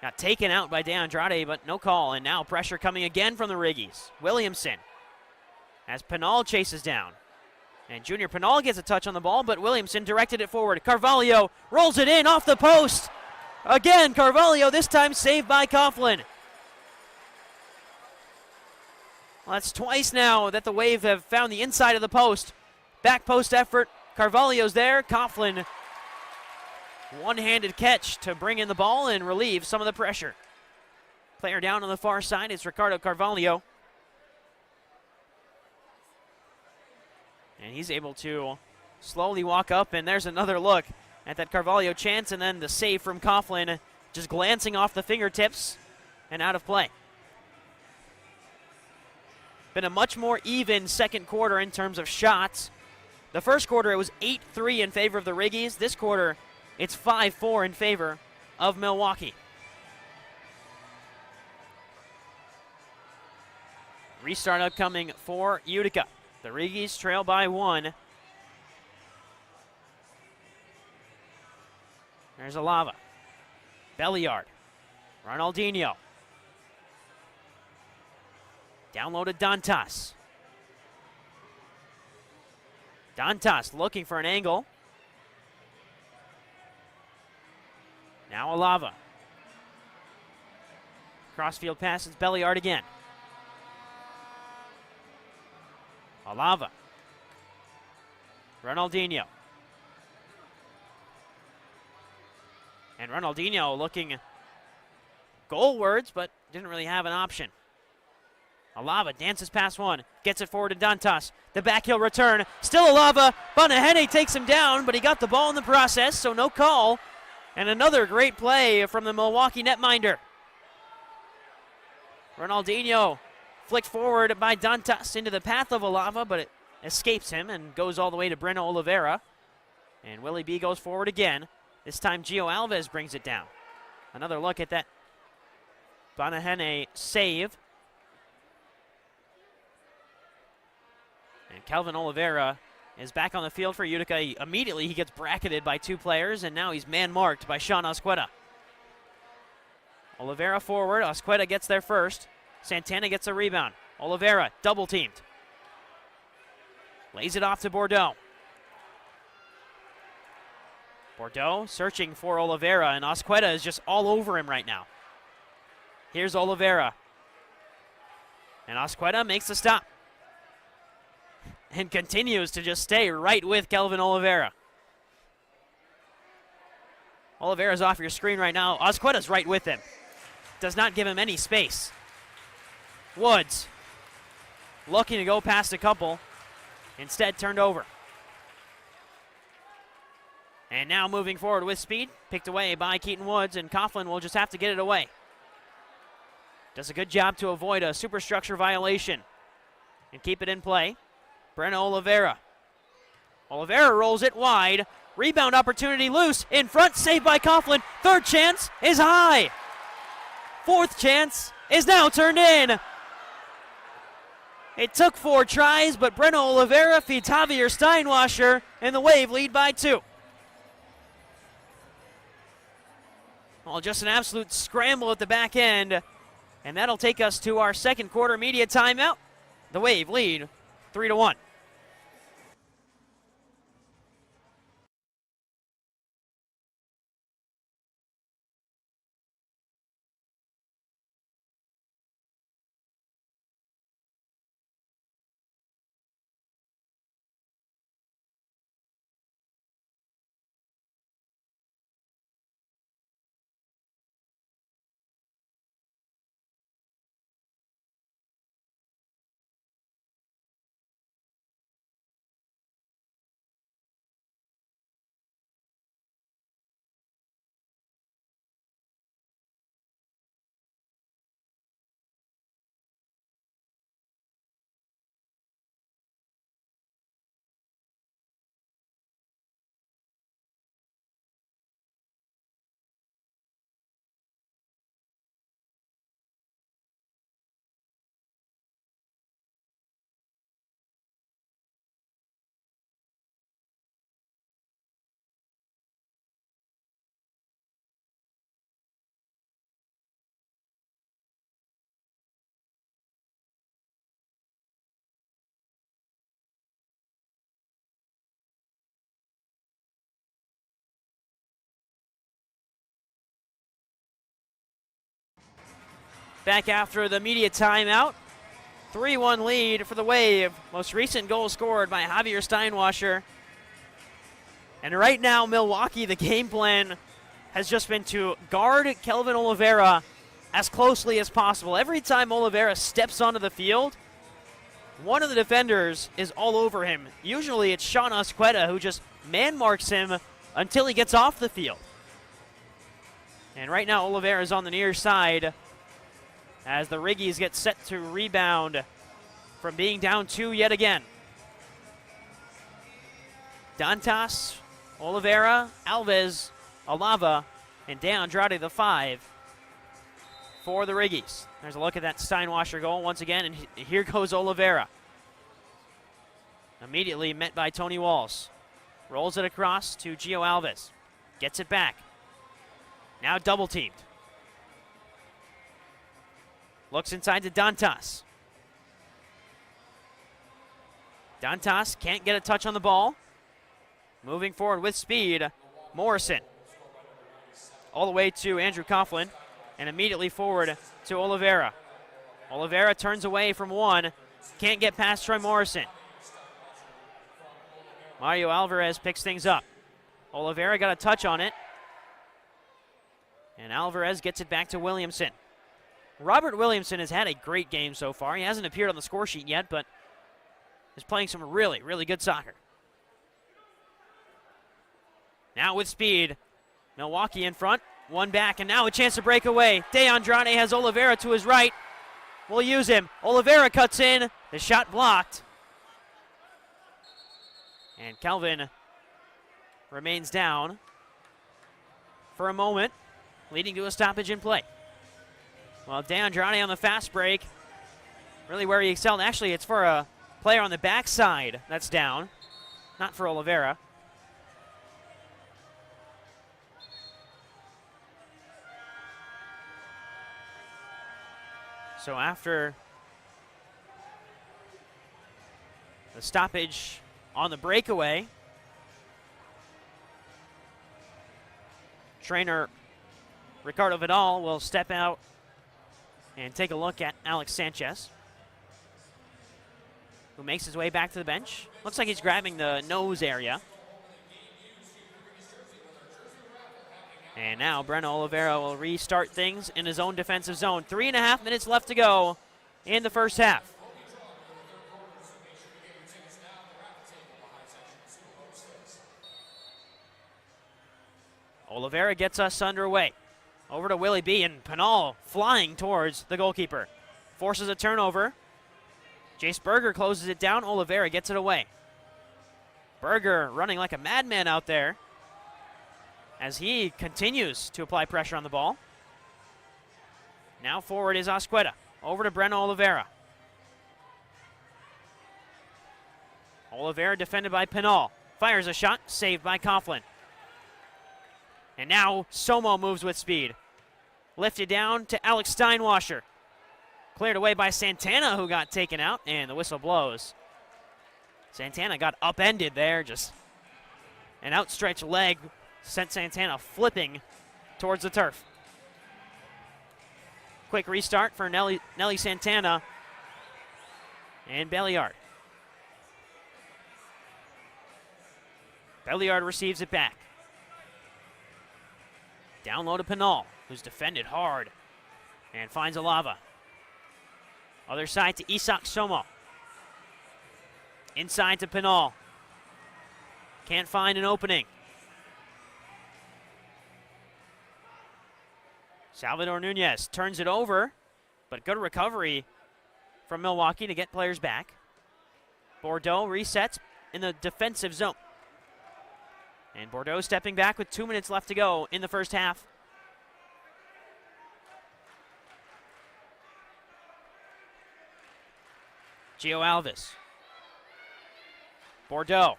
got taken out by DeAndrade, but no call, and now pressure coming again from the Riggies. Williamson, as Pinal chases down. And Junior Pinal gets a touch on the ball, but Williamson directed it forward. Carvalho rolls it in off the post. Again, Carvalho, this time saved by Coughlin. Well, that's twice now that the Wave have found the inside of the post. Back post effort. Carvalho's there. Coughlin, one-handed catch to bring in the ball and relieve some of the pressure. Player down on the far side is Ricardo Carvalho. And he's able to slowly walk up, and there's another look at that Carvalho chance, and then the save from Coughlin just glancing off the fingertips and out of play. Been a much more even second quarter in terms of shots. The first quarter, it was 8-3 in favor of the Riggies. This quarter, it's 5-4 in favor of Milwaukee. Restart upcoming for Utica. The Riggies trail by 1. There's Alava. Belliard. Ronaldinho. Downloaded Dantas. Dantas looking for an angle. Now Alava. Crossfield passes Belliard again. Alava. Ronaldinho. And Ronaldinho looking goalwards, but didn't really have an option. Alava dances past one, gets it forward to Dantas. The backheel return, still Alava. Bonahene takes him down, but he got the ball in the process, so no call. And another great play from the Milwaukee netminder. Ronaldinho flicked forward by Dantas into the path of Alava, but it escapes him and goes all the way to Breno Oliveira. And Willie B goes forward again. This time Gio Alves brings it down. Another look at that Bonahene save. And Calvin Oliveira is back on the field for Utica. Immediately he gets bracketed by 2 players, and now he's man-marked by Sean Osqueda. Oliveira forward. Osqueda gets there first. Santana gets a rebound. Oliveira double-teamed. Lays it off to Bordeaux. Bordeaux searching for Oliveira, and Osqueda is just all over him right now. Here's Oliveira. And Osqueda makes the stop. And continues to just stay right with Kelvin Oliveira. Oliveira's off your screen right now. Osqueda's right with him. Does not give him any space. Woods looking to go past a couple. Instead turned over. And now moving forward with speed. Picked away by Keaton Woods, and Coughlin will just have to get it away. Does a good job to avoid a superstructure violation and keep it in play. Breno Oliveira. Oliveira rolls it wide. Rebound opportunity loose. In front, saved by Coughlin. Third chance is high. Fourth chance is now turned in. It took 4 tries, but Breno Oliveira feeds Javier Steinwasser, and the Wave lead by 2. Well, just an absolute scramble at the back end, and that'll take us to our second quarter media timeout. The Wave lead 3-1. back after the media timeout. 3-1 lead for the Wave. Most recent goal scored by Javier Steinwasser. And right now, Milwaukee, the game plan has just been to guard Kelvin Oliveira as closely as possible. Every time Oliveira steps onto the field, one of the defenders is all over him. Usually it's Sean Asqueta who just man-marks him until he gets off the field. And right now, Oliveira is on the near side as the Riggies get set to rebound from being down 2 yet again. Dantas, Oliveira, Alves, Alava, and De Andrade, the 5 for the Riggies. There's a look at that Steinwasser goal once again, and here goes Oliveira. Immediately met by Tony Walls. Rolls it across to Gio Alves. Gets it back. Now double teamed. Looks inside to Dantas. Dantas can't get a touch on the ball. Moving forward with speed, Morrison. All the way to Andrew Coughlin, and immediately forward to Oliveira. Oliveira turns away from one. Can't get past Troy Morrison. Mario Alvarez picks things up. Oliveira got a touch on it. And Alvarez gets it back to Williamson. Robert Williamson has had a great game so far. He hasn't appeared on the score sheet yet, but is playing some really, really good soccer. Now with speed, Milwaukee in front, one back, and now a chance to break away. De Andrade has Oliveira to his right. We'll use him. Oliveira cuts in, the shot blocked. And Kelvin remains down for a moment, leading to a stoppage in play. Well, De Andrade on the fast break, really where he excelled. Actually, it's for a player on the backside that's down, not for Oliveira. So after the stoppage on the breakaway, trainer Ricardo Vidal will step out and take a look at Alex Sanchez, who makes his way back to the bench. Looks like he's grabbing the nose area. And now Breno Oliveira will restart things in his own defensive zone. 3.5 minutes left to go in the first half. Oliveira gets us underway. Over to Willie B, and Pinal flying towards the goalkeeper. Forces a turnover. Jace Berger closes it down. Oliveira gets it away. Berger running like a madman out there as he continues to apply pressure on the ball. Now forward is Asqueta. Over to Breno Oliveira. Oliveira defended by Pinal. Fires a shot, saved by Coughlin. And now Somo moves with speed. Lifted down to Alex Steinwasser. Cleared away by Santana, who got taken out, and the whistle blows. Santana got upended there, just an outstretched leg sent Santana flipping towards the turf. Quick restart for Nelly Santana and Belliard. Belliard receives it back. Down low to Pinal, who's defended hard and finds Alava. Other side to Isak Somo. Inside to Pinal. Can't find an opening. Salvador Nunez turns it over, but good recovery from Milwaukee to get players back. Bordeaux resets in the defensive zone. And Bordeaux stepping back with 2 minutes left to go in the first half. Gio Alves. Bordeaux.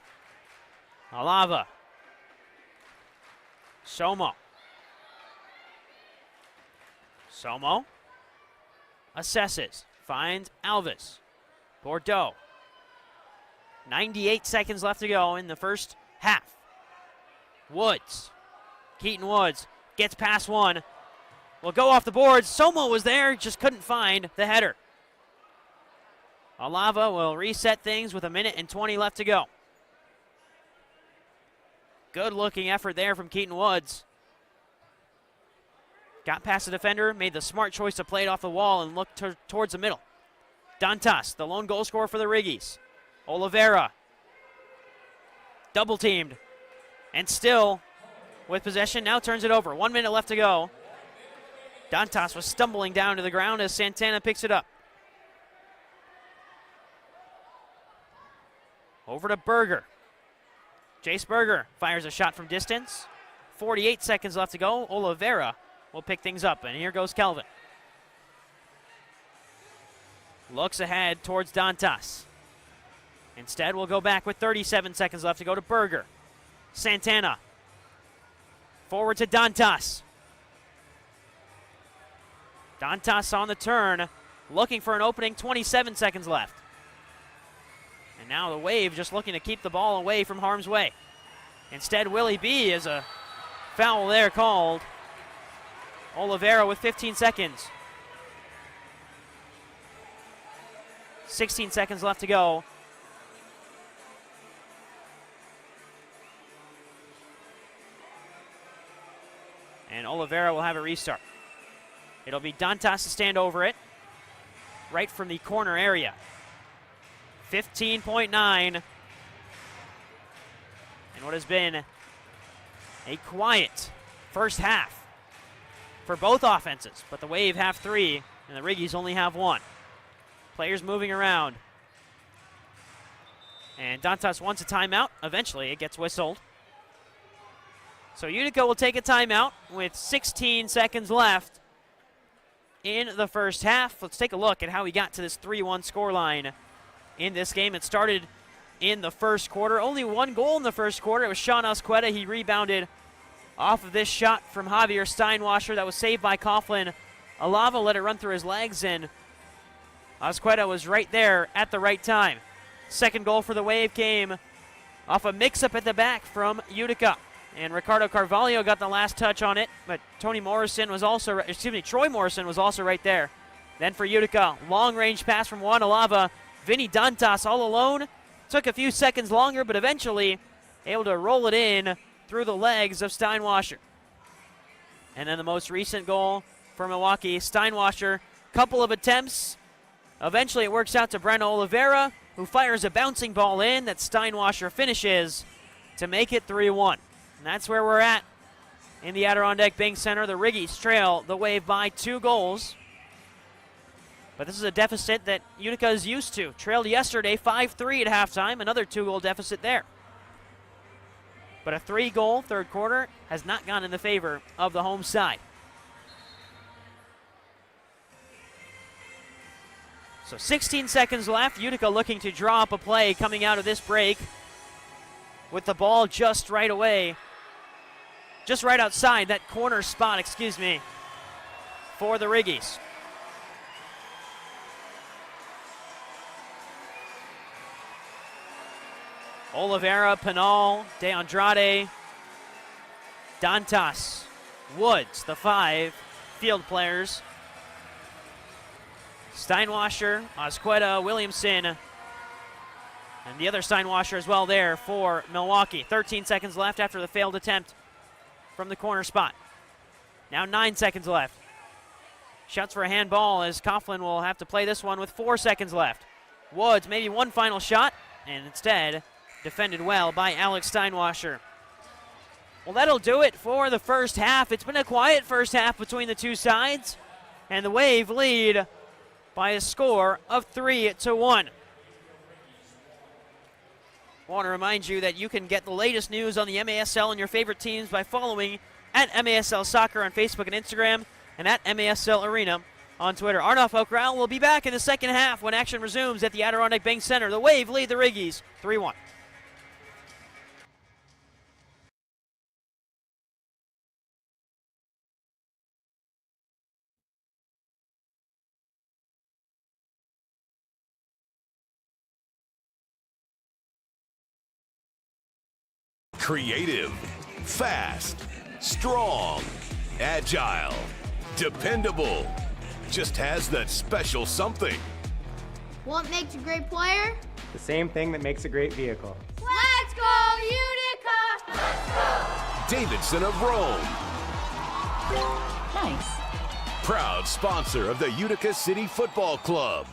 Alava. Somo. Somo assesses, finds Alves. Bordeaux. 98 seconds left to go in the first half. Woods. Keaton Woods gets past one. will go off the boards. Soma was there, just couldn't find the header. Alava will reset things with 1:20 left to go. Good looking effort there from Keaton Woods. Got past the defender, made the smart choice to play it off the wall and look towards the middle. Dantas, the lone goal scorer for the Riggies. Oliveira, double teamed, and still with possession, now turns it over. 1 minute left to go. Dantas was stumbling down to the ground as Santana picks it up. Over to Berger. Jace Berger fires a shot from distance. 48 seconds left to go. Oliveira will pick things up, and here goes Kelvin. Looks ahead towards Dantas. Instead, we'll go back with 37 seconds left to go to Berger. Santana. Forward to Dantas. Dantas on the turn, looking for an opening, 27 seconds left. And now the Wave just looking to keep the ball away from harm's way. Instead, Willie B is a foul there called. Oliveira with 15 seconds. 16 seconds left to go. And Oliveira will have a restart. It'll be Dantas to stand over it, right from the corner area. 15.9. And what has been a quiet first half for both offenses. But the Wave have 3, and the Riggies only have 1. Players moving around. And Dantas wants a timeout. Eventually, it gets whistled. So Utica will take a timeout with 16 seconds left in the first half. Let's take a look at how we got to this 3-1 scoreline in this game. It started in the first quarter. Only 1 goal in the first quarter. It was Sean Asqueta. He rebounded off of this shot from Javier Steinwasser that was saved by Coughlin. Alava let it run through his legs, and Asqueta was right there at the right time. Second goal for the Wave came off a mix-up at the back from Utica. And Ricardo Carvalho got the last touch on it, but Troy Morrison was also right there. Then for Utica, long-range pass from Juan Alava. Vinny Dantas all alone. Took a few seconds longer, but eventually able to roll it in through the legs of Steinwasser. And then the most recent goal for Milwaukee, Steinwasser, couple of attempts. Eventually it works out to Breno Oliveira, who fires a bouncing ball in that Steinwasser finishes to make it 3-1. And that's where we're at in the Adirondack Bank Center. The Riggies trail the Wave by 2 goals. But this is a deficit that Utica is used to. Trailed yesterday 5-3 at halftime, another 2-goal deficit there. But a 3-goal third quarter has not gone in the favor of the home side. So 16 seconds left. Utica looking to draw up a play coming out of this break with the ball just right away. Just right outside that corner spot, for the Riggies. Oliveira, Pinal, De Andrade, Dantas, Woods, the 5 field players. Steinwasser, Asqueta, Williamson, and the other Steinwasser as well there for Milwaukee. 13 seconds left after the failed attempt from the corner spot. Now 9 seconds left. Shouts for a handball as Coughlin will have to play this one with 4 seconds left. Woods, maybe one final shot, and instead defended well by Alex Steinwasser. Well, that'll do it for the first half. It's been a quiet first half between the two sides, and the Wave lead by a score of 3-1. I want to remind you that you can get the latest news on the MASL and your favorite teams by following at MASL Soccer on Facebook and Instagram and at MASL Arena on Twitter. Arnav Okral will be back in the second half when action resumes at the Adirondack Bank Center. The Wave lead the Riggies 3-1. Creative, fast, strong, agile. Dependable. Just has that special something. What makes a great player? The same thing that makes a great vehicle. Let's go, Utica! Let's go! Davidson of Rome. Nice. Proud sponsor of the Utica City Football Club.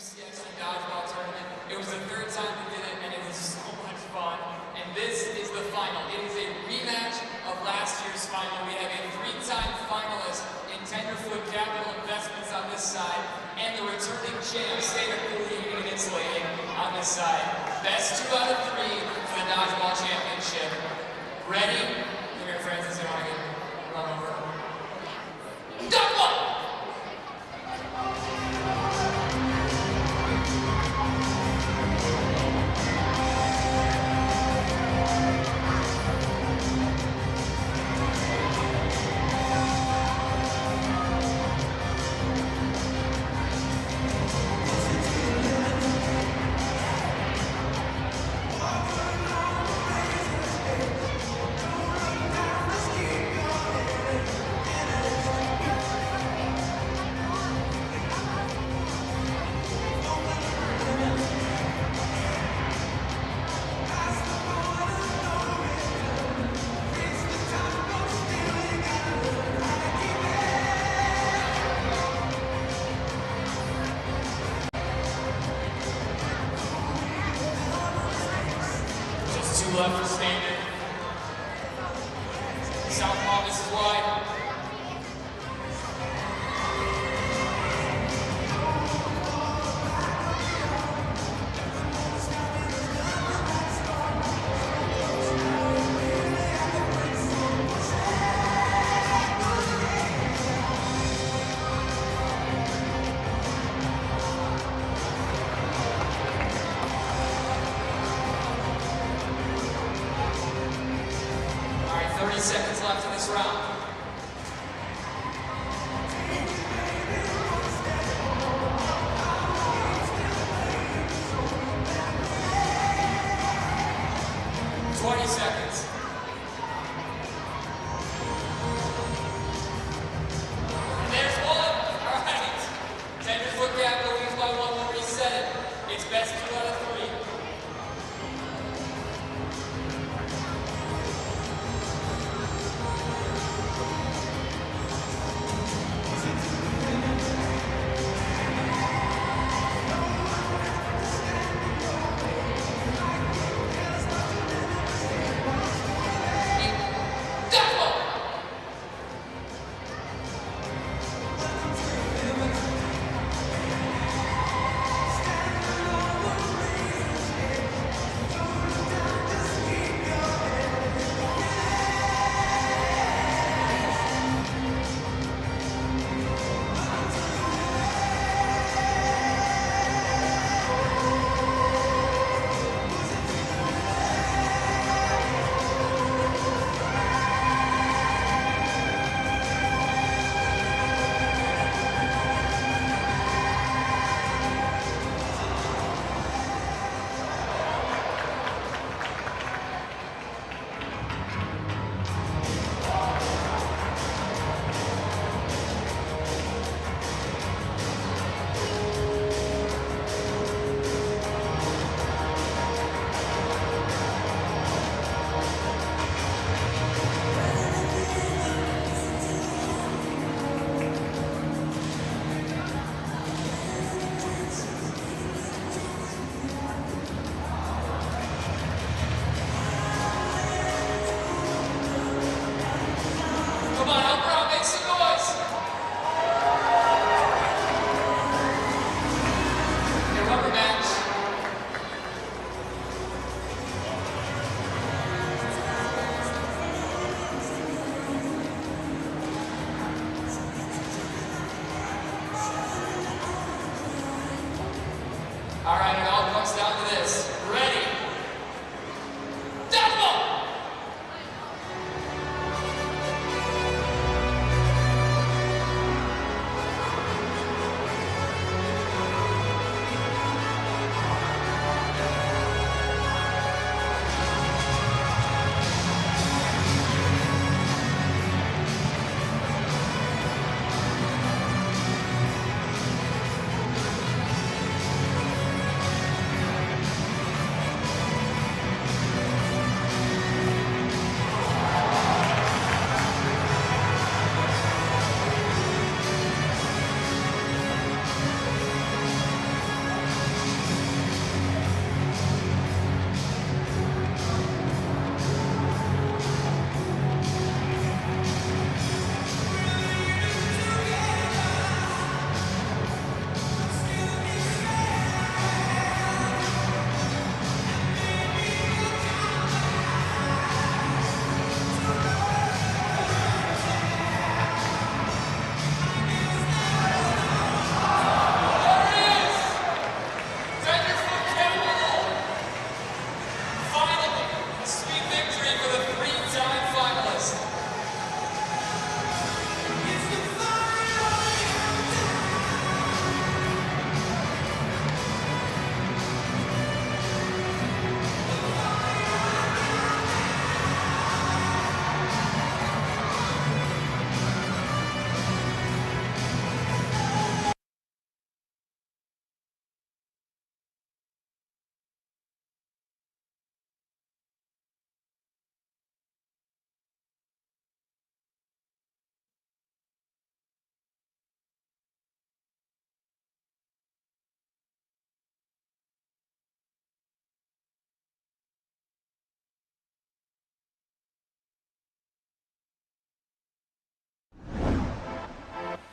EST Dodgeball tournament. It was the third time we did it, and it was so much fun. And this is the final. It is a rematch of last year's final. We have a three-time finalist in Tenderfoot Capital Investments on this side, and the returning champ, State of Cleveland and Insulating, on this side. Best 2 out of 3 for the Dodgeball Championship. Ready? Look at your friends and say, want to get run over. Dodgeball! Left for standard. Southpaw, this is wide. All right, 30 seconds left in this round. Seconds. And there's one. All right. Tenderfoot Capital leads by 1. We'll reset it. It's best 2 out of 3.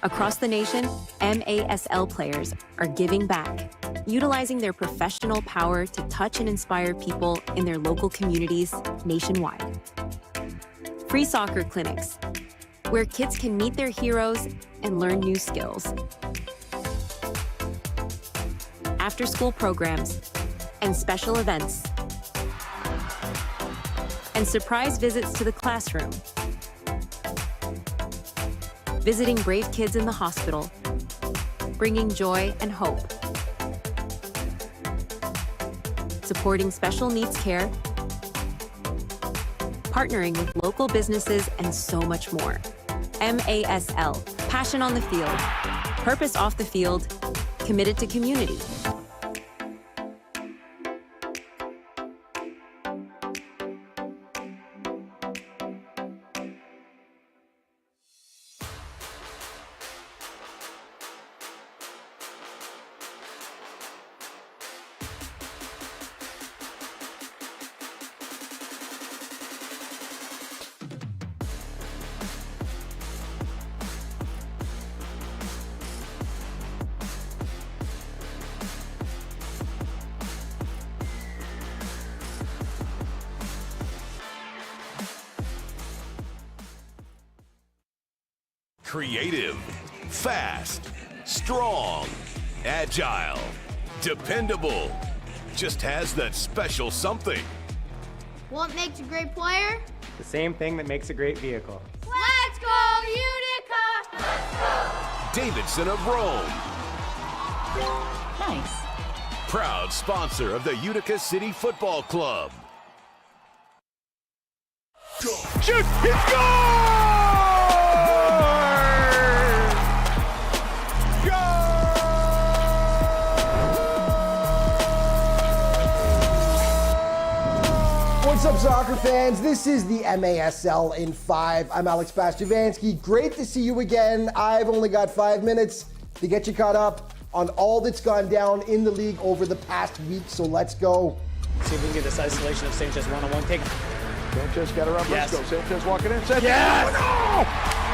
Across the nation, MASL players are giving back, utilizing their professional power to touch and inspire people in their local communities nationwide. Free soccer clinics, where kids can meet their heroes and learn new skills. After-school programs and special events. And surprise visits to the classroom. Visiting brave kids in the hospital, bringing joy and hope. Supporting special needs care, partnering with local businesses, and so much more. MASL, passion on the field, purpose off the field, committed to community. Creative, fast, strong, agile, dependable. Just has that special something. What makes a great player? The same thing that makes a great vehicle. Let's go, Utica! Davidson of Rome. Nice. Proud sponsor of the Utica City Football Club. Shoot! It's gone! What's up, soccer fans? This is the MASL in 5. I'm Alex Bastiavansky. Great to see you again. I've only got 5 minutes to get you caught up on all that's gone down in the league over the past week, so let's go. See if we can get this isolation of Sanchez one-on-one take. Sanchez got around. Yes. Let's go. Sanchez walking in. Sanchez. Yes!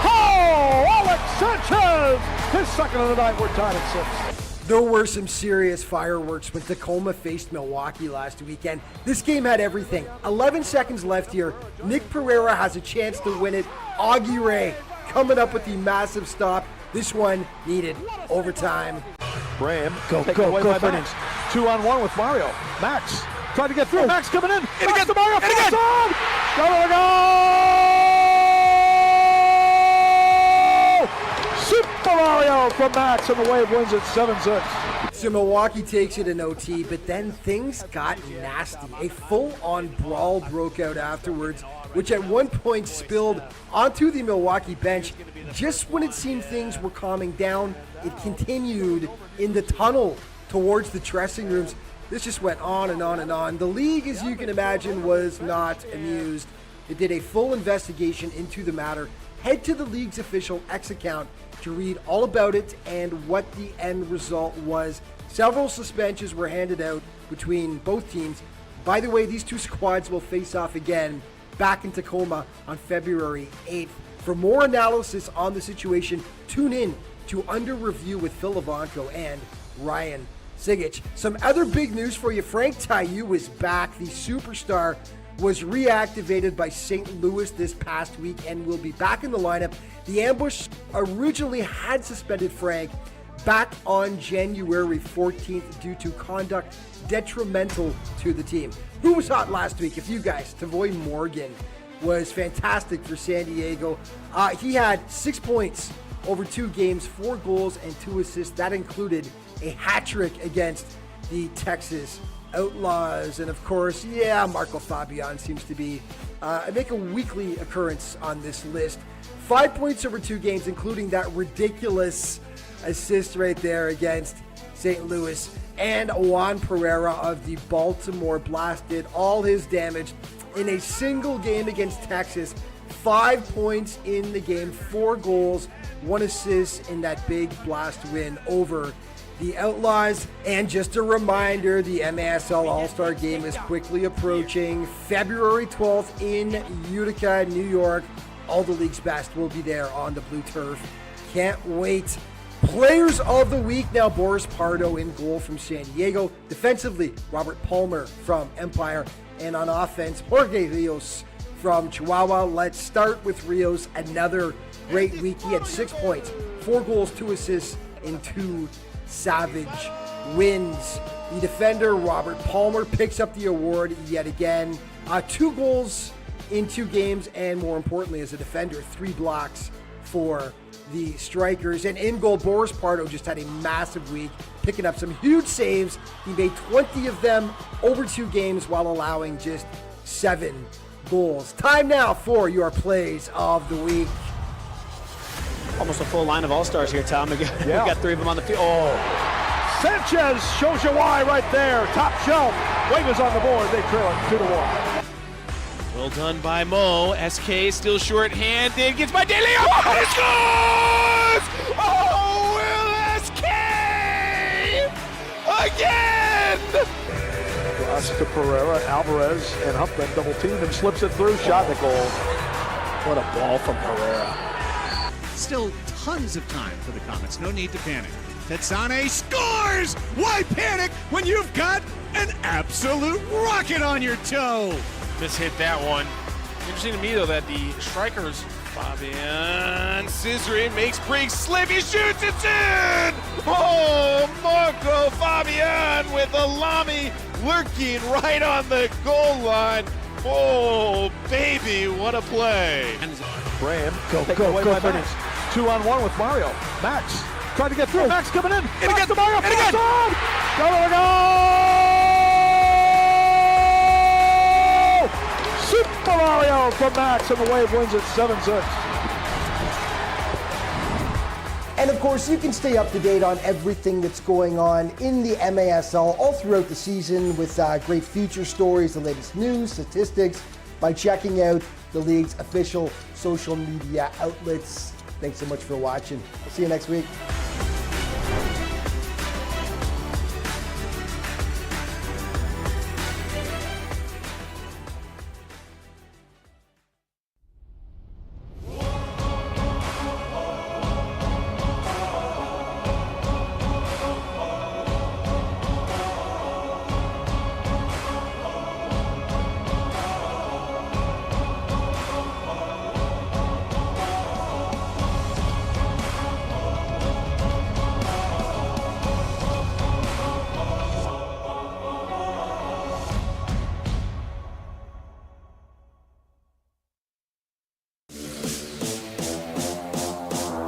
Oh! Alex Sanchez! His second of the night. We're tied at 6. There were some serious fireworks when Tacoma faced Milwaukee last weekend. This game had everything. 11 seconds left here. Nick Pereira has a chance to win it. Augie Ray coming up with the massive stop. This one needed overtime. Graham taken away by Max. 2-on-1 with Mario. Max trying to get through. Max coming in. And again to Mario. And again. Go! Super Mario from Max, and the Wave wins it 7-6. So Milwaukee takes it in OT, but then things got nasty. A full-on brawl broke out afterwards, which at one point spilled onto the Milwaukee bench. Just when it seemed things were calming down, it continued in the tunnel towards the dressing rooms. This just went on and on and on. The league, as you can imagine, was not amused. It did a full investigation into the matter. Head to the league's official X account to read all about it and what the end result was. Several suspensions were handed out between both teams. By the way, these two squads will face off again back in Tacoma on February 8th. For more analysis on the situation, tune in to Under Review with Phil Ivanko and Ryan Sigich. Some other big news for you. Frank Taillou is back. The superstar was reactivated by St. Louis this past week and will be back in the lineup. The Ambush originally had suspended Frank back on January 14th due to conduct detrimental to the team. Who was hot last week? A few guys. Tavoy Morgan was fantastic for San Diego. He had 6 points over 2 games, 4 goals and 2 assists. That included a hat trick against the Texas Outlaws. And of course, Marco Fabian seems to be make a weekly occurrence on this list. 5 points over 2 games, including that ridiculous assist right there against St. Louis. And Juan Pereira of the Baltimore Blast did all his damage in a single game against Texas. 5 points in the game, 4 goals, 1 assist in that big Blast win over the Outlaws. And just a reminder, the MASL All-Star Game is quickly approaching. February 12th in Utica, New York. All the league's best will be there on the blue turf. Can't wait. Players of the week now, Boris Pardo in goal from San Diego. Defensively, Robert Palmer from Empire. And on offense, Jorge Rios from Chihuahua. Let's start with Rios. Another great week. He had 6 points, 4 goals, 2 assists in 2 savage wins. The defender, Robert Palmer, picks up the award yet again. 2 goals in 2 games, and more importantly, as a defender, 3 blocks for the Strikers. And in goal, Boris Pardo just had a massive week, picking up some huge saves. He made 20 of them over 2 games while allowing just 7 goals. Time now for your plays of the week. Almost a full line of all-stars here, Tom. We got 3 of them on the field. Oh, Sanchez shows you why right there. Top shelf. Wave is on the board. They trail it 2-1. Well done by Mo. SK still short-handed. Gets by De Leon. And he scores! Oh, Will SK! Again! Oscar Pereira, Alvarez, and Humpman double team and slips it through. Shot the goal. What a ball from Pereira. Still tons of time for the Comets. No need to panic. Tetsane scores! Why panic when you've got an absolute rocket on your toe? Mishit that one. Interesting to me, though, that the Strikers, Fabian Scissoring makes break slip. He shoots, it's in! Oh, Marco Fabian with a Lamy lurking right on the goal line. Oh, baby, what a play. Graham, go finish. 2-on-1 with Mario. Max trying to get through. Max coming in. And again, to Mario. and again. Go! Super Mario from Max, and the Wave wins it 7-6. And of course, you can stay up to date on everything that's going on in the MASL all throughout the season with great feature stories, the latest news, statistics, by checking out the league's official social media outlets. Thanks so much for watching. We'll see you next week.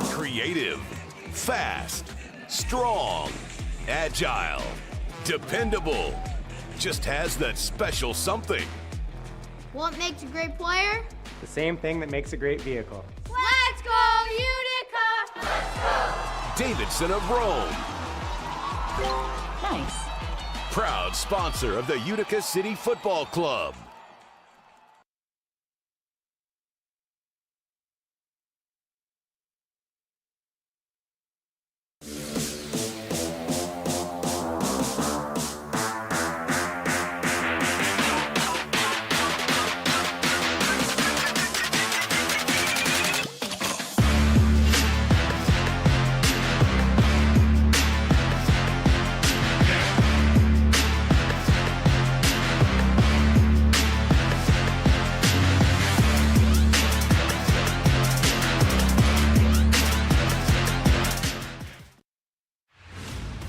Creative, fast, strong, agile, dependable. Just has that special something. What makes a great player? The same thing that makes a great vehicle. Let's go, Utica! Let's go! Davidson of Rome. Nice. Proud sponsor of the Utica City Football Club.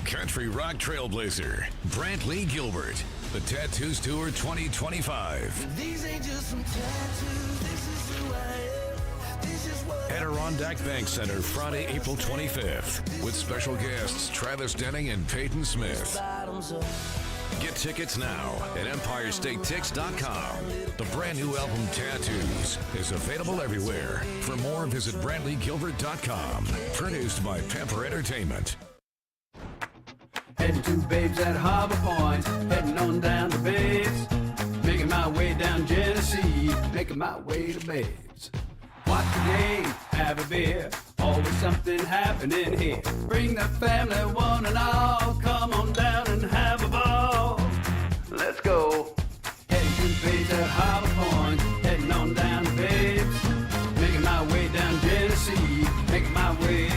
Country rock trailblazer, Brantley Gilbert, the Tattoos Tour 2025. These ain't just some tattoos, this is who I am. This is what Adirondack Bank Center, Friday, April 25th, with special guests Travis Denning and Peyton Smith. Get tickets now at EmpireStateTix.com. The brand new album Tattoos is available everywhere. For more, visit BrantleyGilbert.com. Produced by Pepper Entertainment. Heading to Babes at Harbor Point, heading on down to Babes, making my way down Genesee, making my way to Babes. Watch the game, have a beer, always something happening here. Bring the family one and all, come on down and have a ball. Let's go. Heading to Babes at Harbor Point, heading on down to Babes, making my way down Genesee, making my way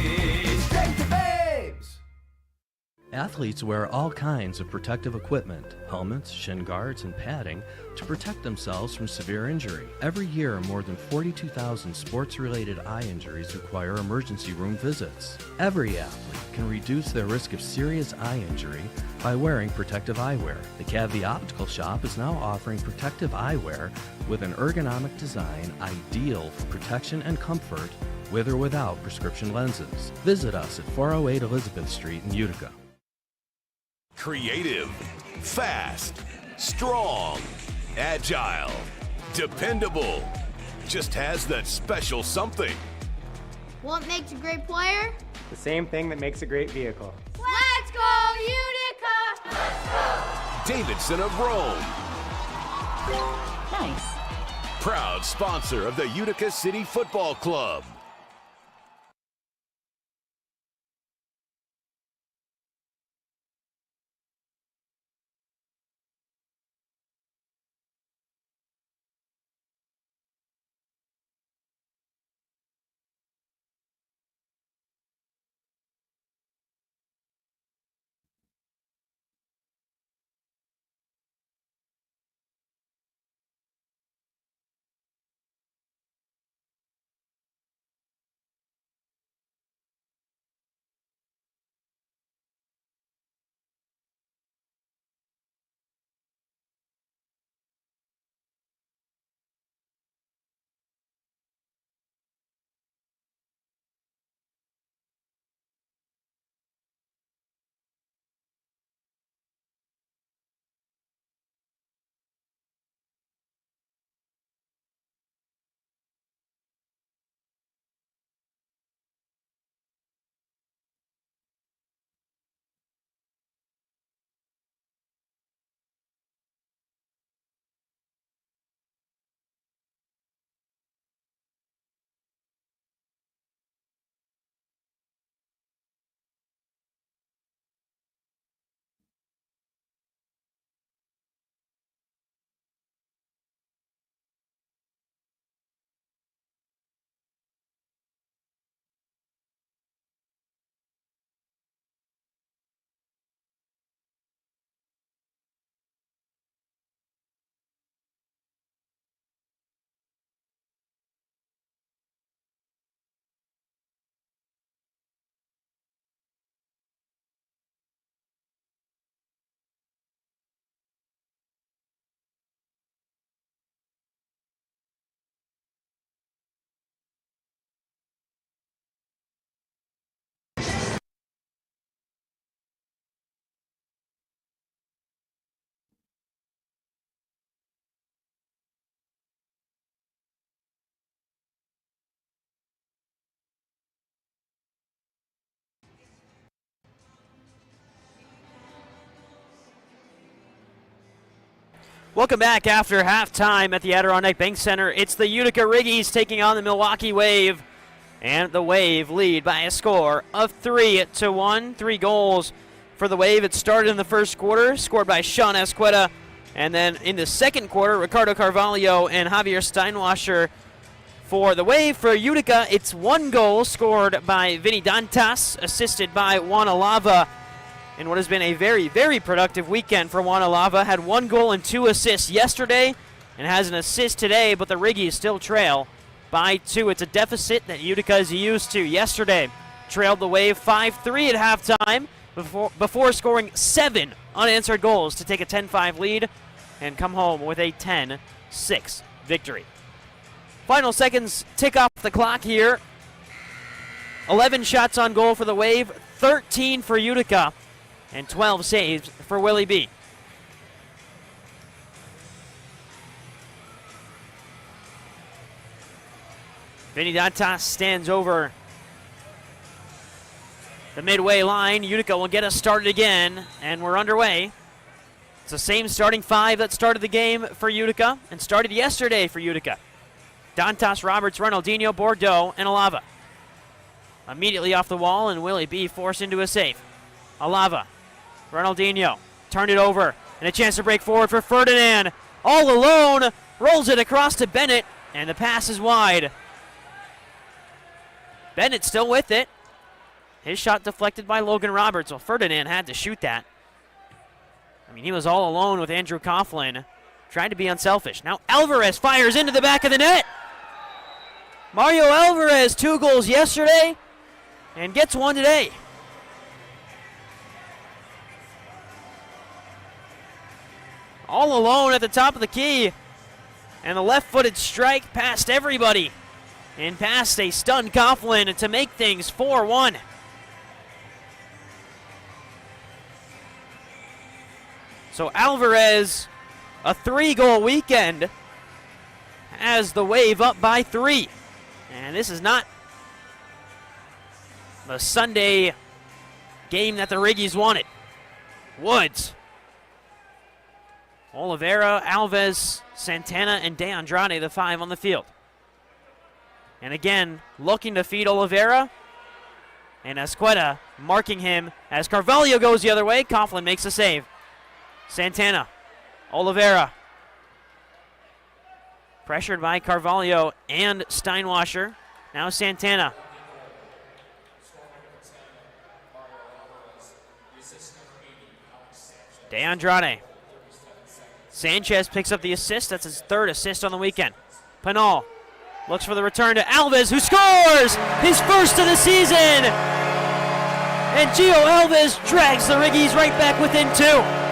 Athletes wear all kinds of protective equipment, helmets, shin guards, and padding to protect themselves from severe injury. Every year, more than 42,000 sports-related eye injuries require emergency room visits. Every athlete can reduce their risk of serious eye injury by wearing protective eyewear. The Cavity Optical Shop is now offering protective eyewear with an ergonomic design ideal for protection and comfort with or without prescription lenses. Visit us at 408 Elizabeth Street in Utica. Creative, fast, strong, agile, dependable. Just has that special something. What makes a great player? The same thing that makes a great vehicle. Let's go, Utica! Let's go! Davidson of Rome. Nice. Proud sponsor of the Utica City Football Club. Welcome back after halftime at the Adirondack Bank Center. It's the Utica Riggies taking on the Milwaukee Wave. And the Wave lead by a score of 3-1. 3 goals for the Wave. It started in the first quarter, scored by Sean Esqueda. And then in the second quarter, Ricardo Carvalho and Javier Steinwasser for the Wave. For Utica, it's 1 goal scored by Vinny Dantas, assisted by Juan Alava. In what has been a very, very productive weekend for Juan Alava. Had 1 goal and 2 assists yesterday and has an assist today, but the Riggies still trail by 2. It's a deficit that Utica is used to. Yesterday, trailed the Wave 5-3 at halftime before scoring 7 unanswered goals to take a 10-5 lead and come home with a 10-6 victory. Final seconds tick off the clock here. 11 shots on goal for the Wave, 13 for Utica, and 12 saves for Willie B. Vinny Dantas stands over the midway line. Utica will get us started again, and we're underway. It's the same starting 5 that started the game for Utica and started yesterday for Utica. Dantas, Roberts, Ronaldinho, Bordeaux, and Alava. Immediately off the wall, and Willie B forced into a save. Alava, Ronaldinho, turned it over, and a chance to break forward for Ferdinand. All alone, rolls it across to Bennett, and the pass is wide. Bennett still with it. His shot deflected by Logan Roberts. Well, Ferdinand had to shoot that. I mean, he was all alone with Andrew Coughlin, trying to be unselfish. Now Alvarez fires into the back of the net. Mario Alvarez, 2 goals yesterday and gets 1 today. All alone at the top of the key. And the left-footed strike past everybody and past a stunned Coughlin to make things 4-1. So Alvarez, a 3-goal weekend, has the Wave up by 3. And this is not the Sunday game that the Riggies wanted. Woods, Oliveira, Alves, Santana, and De Andrade, the 5 on the field. And again, looking to feed Oliveira. And Esqueda marking him as Carvalho goes the other way. Coughlin makes a save. Santana, Oliveira. Pressured by Carvalho and Steinwasser. Now Santana. De Andrade. Sanchez picks up the assist. That's his 3rd assist on the weekend. Pinal looks for the return to Alves, who scores his 1st of the season. And Gio Alves drags the Riggies right back within 2.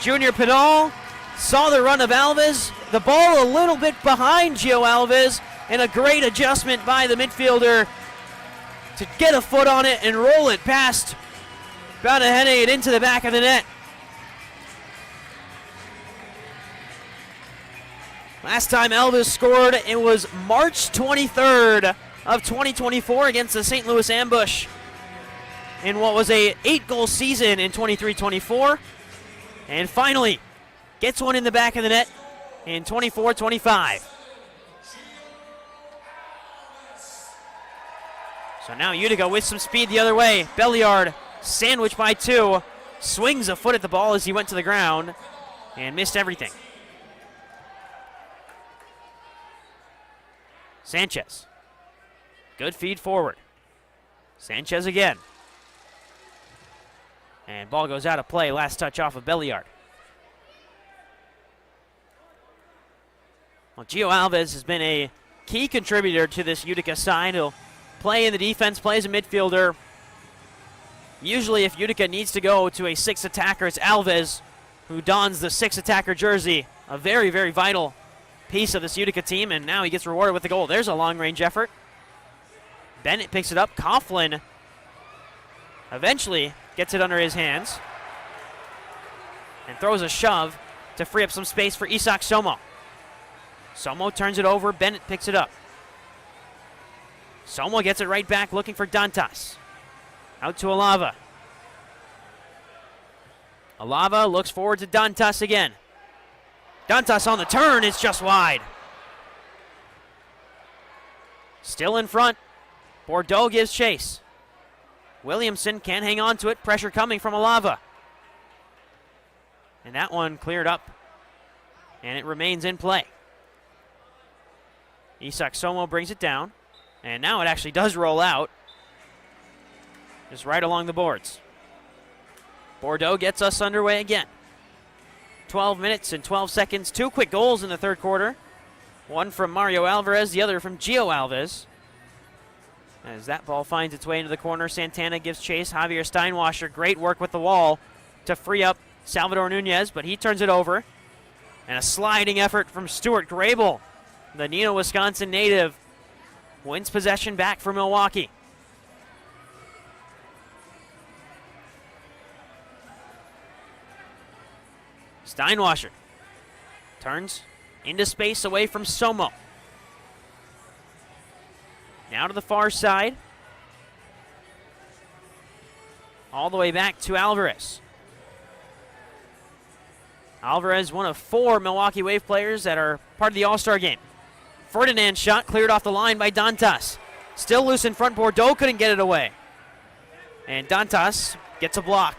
Junior Pinal saw the run of Alves. The ball a little bit behind Gio Alves, and a great adjustment by the midfielder to get a foot on it and roll it past Banahene and into the back of the net. Last time Alves scored, it was March 23rd of 2024 against the St. Louis Ambush in what was a 8-goal season in 23-24. And finally, gets one in the back of the net in 24-25. So now Utica with some speed the other way. Belliard, sandwiched by 2, swings a foot at the ball as he went to the ground and missed everything. Sanchez. Good feed forward. Sanchez again. And ball goes out of play. Last touch off of Belliard. Well, Gio Alves has been a key contributor to this Utica side. He'll play in the defense, plays a midfielder. Usually if Utica needs to go to a 6 attacker, it's Alves who dons the 6 attacker jersey. A very, very vital piece of this Utica team, and now he gets rewarded with the goal. There's a long-range effort. Bennett picks it up. Coughlin eventually gets it under his hands and throws a shove to free up some space for Isak Somo. Somo turns it over. Bennett picks it up. Somo gets it right back, looking for Dantas. Out to Alava. Alava looks forward to Dantas again. Dantas on the turn, it's just wide. Still in front. Bordeaux gives chase. Williamson can't hang on to it. Pressure coming from Alava. And that one cleared up. And it remains in play. Isak Somo brings it down. And now it actually does roll out. Just right along the boards. Bordeaux gets us underway again. 12 minutes and 12 seconds. 2 quick goals in the third quarter. One from Mario Alvarez, the other from Gio Alves. As that ball finds its way into the corner, Santana gives chase. Javier Steinwasser, great work with the wall to free up Salvador Nunez, but he turns it over. And a sliding effort from Stuart Grable, the Neenah, Wisconsin native, wins possession back for Milwaukee. Steinwasser turns into space away from Somo. Now to the far side. All the way back to Alvarez. Alvarez, one of 4 Milwaukee Wave players that are part of the All-Star game. Ferdinand's shot cleared off the line by Dantas. Still loose in front. Bordeaux couldn't get it away. And Dantas gets a block.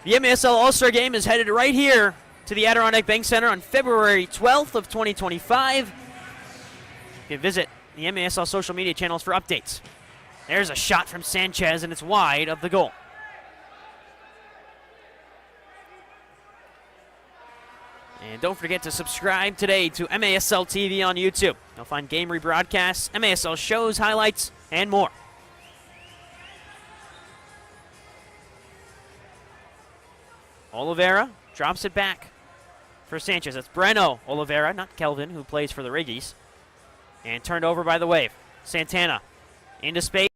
The MASL All-Star game is headed right here to the Adirondack Bank Center on February 12th of 2025. You can visit the MASL social media channels for updates. There's a shot from Sanchez, and it's wide of the goal. And don't forget to subscribe today to MASL TV on YouTube. You'll find game rebroadcasts, MASL shows, highlights, and more. Oliveira drops it back for Sanchez. It's Breno Oliveira, not Kelvin, who plays for the Riggies. And turned over by the Wave. Santana into space.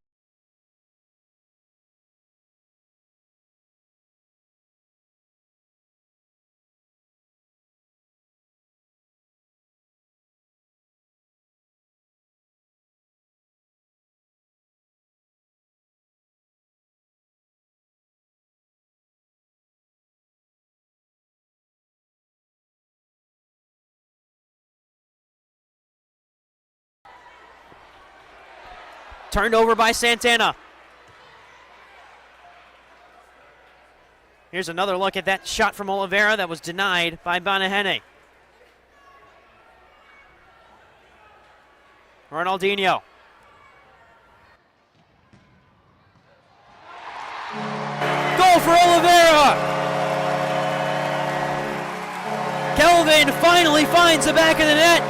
Turned over by Santana. Here's another look at that shot from Oliveira that was denied by Banahene. Ronaldinho. Goal for Oliveira! Kelvin finally finds the back of the net.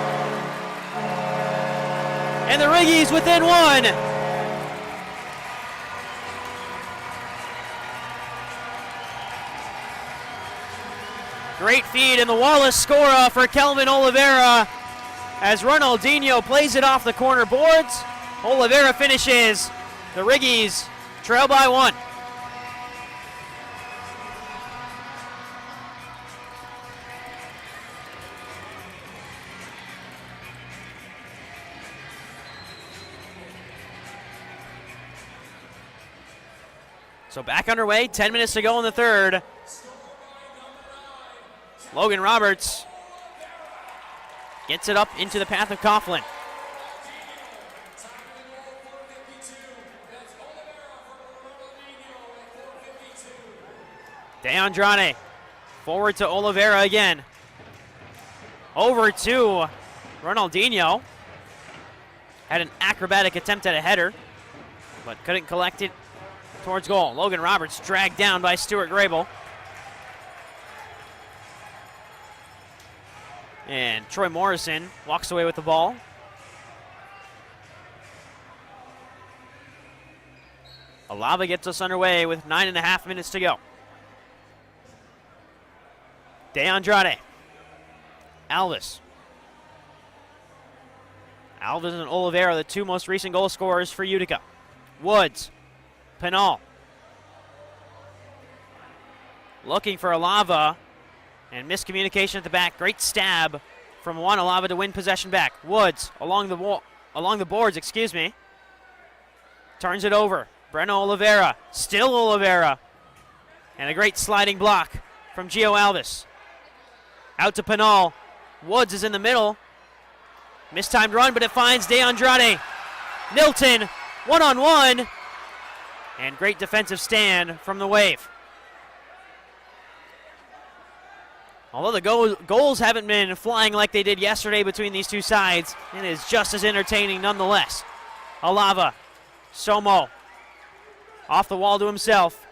And the Riggies within one. Great feed in the Wallace scorer for Kelvin Oliveira as Ronaldinho plays it off the corner boards. Oliveira finishes. The Riggies trail by one. So back underway, 10 minutes to go in the third. Logan Roberts gets it up into the path of Coughlin. De Andrade forward to Oliveira again. Over to Ronaldinho. Had an acrobatic attempt at a header, but couldn't collect it towards goal. Logan Roberts dragged down by Stuart Grable. And Troy Morrison walks away with the ball. Alava gets us underway with 9.5 minutes to go. De Andrade. Alves. Alves and Oliveira, the two most recent goal scorers for Utica. Woods. Pinal. Looking for Alava. And miscommunication at the back. Great stab from Juan Alava to win possession back. Woods along the boards, excuse me. Turns it over. Breno Oliveira. Still Oliveira. And a great sliding block from Gio Alves. Out to Pinal. Woods is in the middle. Mistimed run, but it finds De Andrade. Nilton, one-on-one. And great defensive stand from the Wave. Although the goals haven't been flying like they did yesterday between these two sides, it is just as entertaining nonetheless. Alava, Somo, off the wall to himself,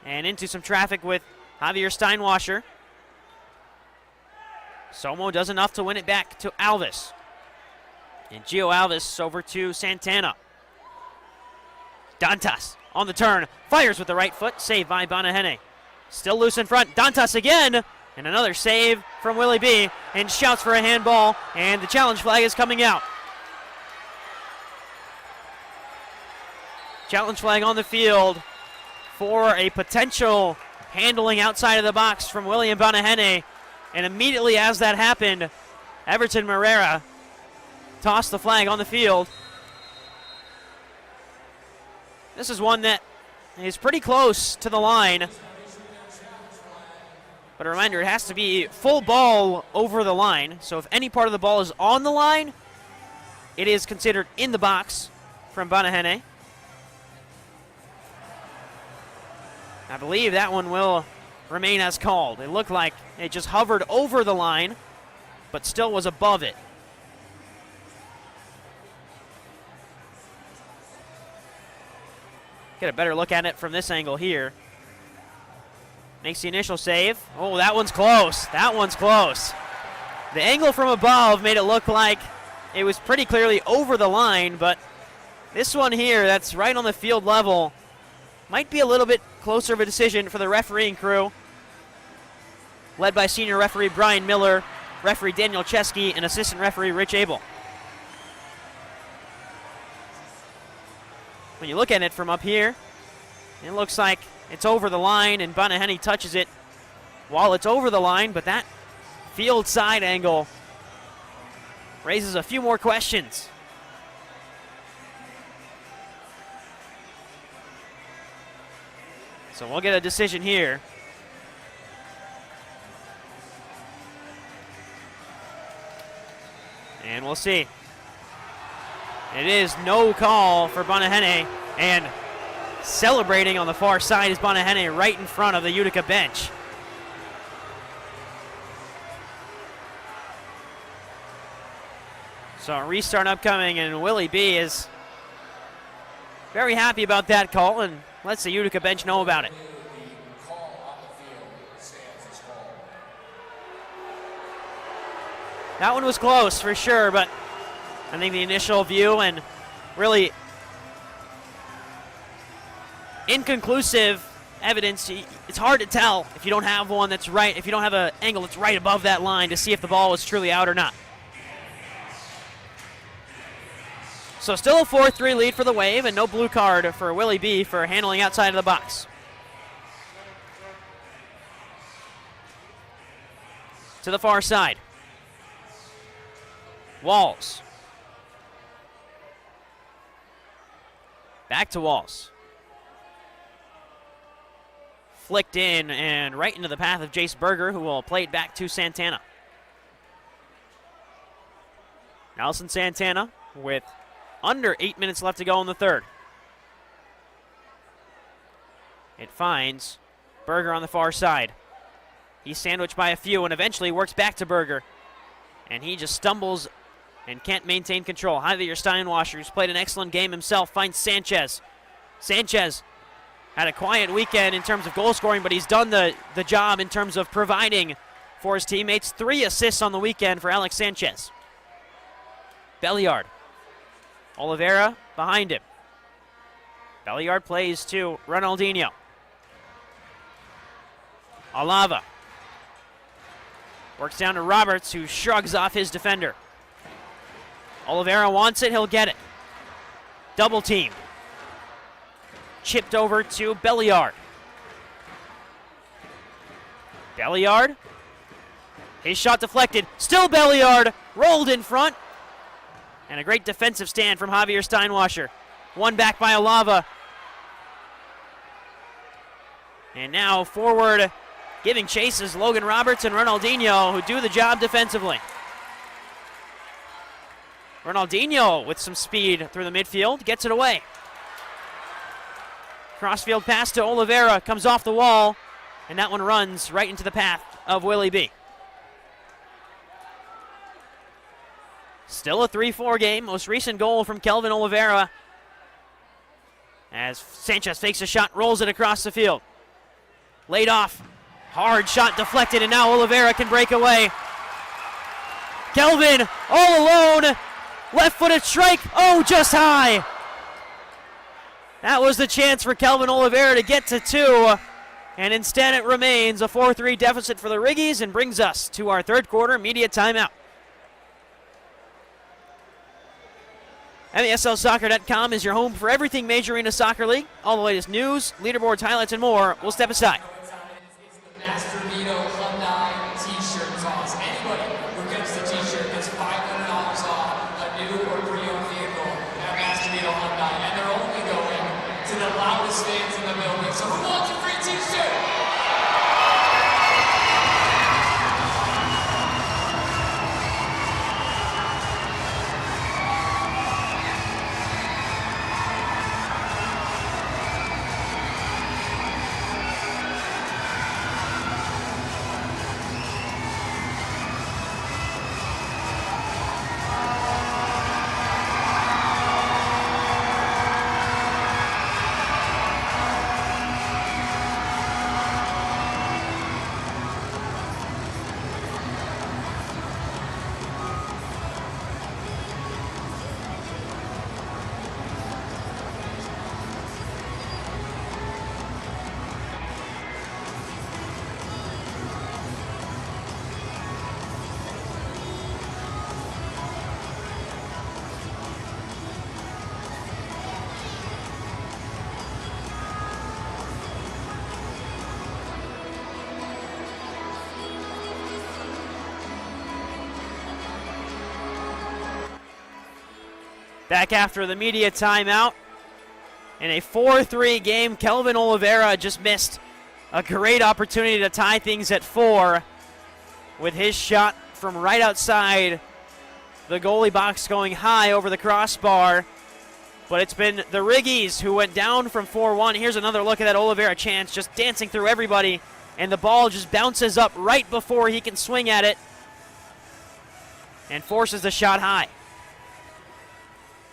and into some traffic with Javier Steinwasser. Somo does enough to win it back to Alves. And Gio Alves over to Santana. Dantas on the turn, fires with the right foot, saved by Banahene. Still loose in front, Dantas again. And another save from Willie B. And shouts for a handball. And the challenge flag is coming out. Challenge flag on the field for a potential handling outside of the box from William Banahene. And immediately as that happened, Everton Moreira tossed the flag on the field. This is one that is pretty close to the line. But a reminder, it has to be full ball over the line. So if any part of the ball is on the line, it is considered in the box from Banahene. I believe that one will remain as called. It looked like it just hovered over the line, but still was above it. Get a better look at it from this angle here. Makes the initial save. Oh, that one's close. That one's close. The angle from above made it look like it was pretty clearly over the line, but this one here that's right on the field level might be a little bit closer of a decision for the refereeing crew, led by senior referee Brian Miller, referee Daniel Chesky, and assistant referee Rich Abel. When you look at it from up here, it looks like it's over the line, and Bonaheny touches it while it's over the line, but that field side angle raises a few more questions. So we'll get a decision here. And we'll see. It is no call for Bonaheny, and celebrating on the far side is Bonaheny right in front of the Utica bench. So a restart upcoming, and Willie B is very happy about that call and lets the Utica bench know about it. That one was close for sure, but I think the initial view and really inconclusive evidence, it's hard to tell if you don't have one that's right, if you don't have an angle that's right above that line to see if the ball was truly out or not. So still a 4-3 lead for the Wave, and no blue card for Willie B for handling outside of the box. To the far side. Walls. Back to Walls. Flicked in and right into the path of Jace Berger, who will play it back to Santana. Nelson Santana with under 8 minutes left to go in the third. It finds Berger on the far side. He's sandwiched by a few and eventually works back to Berger. And he just stumbles and can't maintain control. Javier Steinwasser, who's played an excellent game himself, finds Sanchez. Sanchez had a quiet weekend in terms of goal scoring, but he's done the job in terms of providing for his teammates. 3 assists on the weekend for Alex Sanchez. Belliard. Oliveira behind him. Belliard plays to Ronaldinho. Alava. Works down to Roberts, who shrugs off his defender. Oliveira wants it, he'll get it. Double team. Chipped over to Belliard. Belliard. His shot deflected. Still Belliard. Rolled in front. And a great defensive stand from Javier Steinwasser. One back by Alava. And now forward, giving chase is Logan Roberts and Ronaldinho, who do the job defensively. Ronaldinho with some speed through the midfield, gets it away. Crossfield pass to Oliveira, comes off the wall, and that one runs right into the path of Willie B. Still a 3-4 game. Most recent goal from Kelvin Oliveira. As Sanchez fakes a shot, rolls it across the field. Laid off. Hard shot deflected, and now Oliveira can break away. Kelvin all alone. Left-footed strike. Oh, just high. That was the chance for Kelvin Oliveira to get to 2. And instead it remains a 4-3 deficit for the Riggies and brings us to our third quarter media timeout. MASLsoccer.com is your home for everything Major Arena Soccer League. All the latest news, leaderboards, highlights, and more. We'll step aside. Master Vito Hyundai t-shirt toss. Anybody who gets the t-shirt gets $500 off a new or pre-owned vehicle at Master Vito Hyundai. And they're only going to the loudest fans in the building. So who wants a free t-shirt? back after the media timeout. In a 4-3 game, Kelvin Oliveira just missed a great opportunity to tie things at 4 with his shot from right outside the goalie box going high over the crossbar. But it's been the Riggies who went down from 4-1. Here's another look at that Oliveira chance, just dancing through everybody, and the ball just bounces up right before he can swing at it and forces the shot high.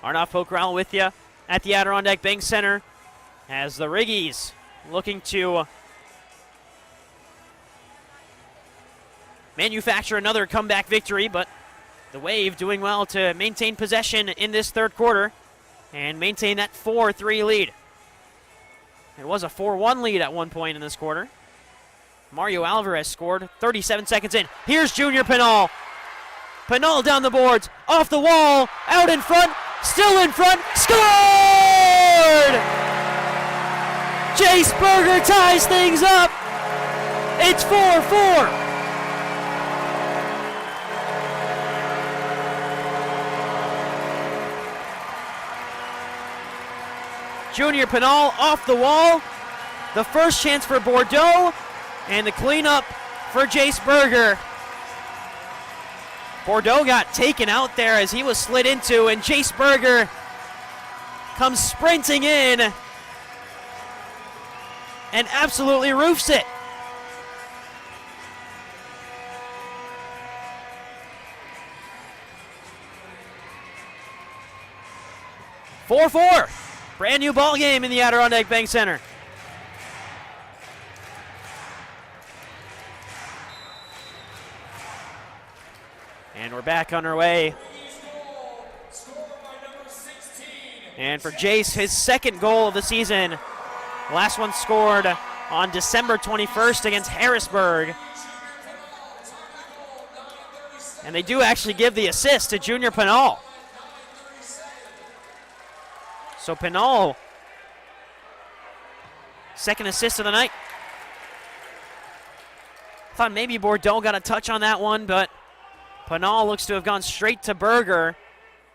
Arnav Pokral with you at the Adirondack Bank Center as the Riggies looking to manufacture another comeback victory, but the Wave doing well to maintain possession in this third quarter and maintain that 4-3 lead. It was a 4-1 lead at one point in this quarter. Mario Alvarez scored 37 seconds in. Here's Junior Pinal. Pinal down the boards, off the wall, out in front, still in front, scored! Jace Berger ties things up. It's 4-4. Junior Pinal off the wall. The first chance for Bordeaux, and the cleanup for Jace Berger. Bordeaux got taken out there as he was slid into, and Jace Berger comes sprinting in and absolutely roofs it. "4-4. Brand new ball game in the Adirondack Bank Center. And we're back on our way. And for Jace, his second goal of the season. Last one scored on December 21st against Harrisburg. And they do actually give the assist to Junior Pinal. So Pinal, second assist of the night. Thought maybe Bordeaux got a touch on that one, but Pinal looks to have gone straight to Berger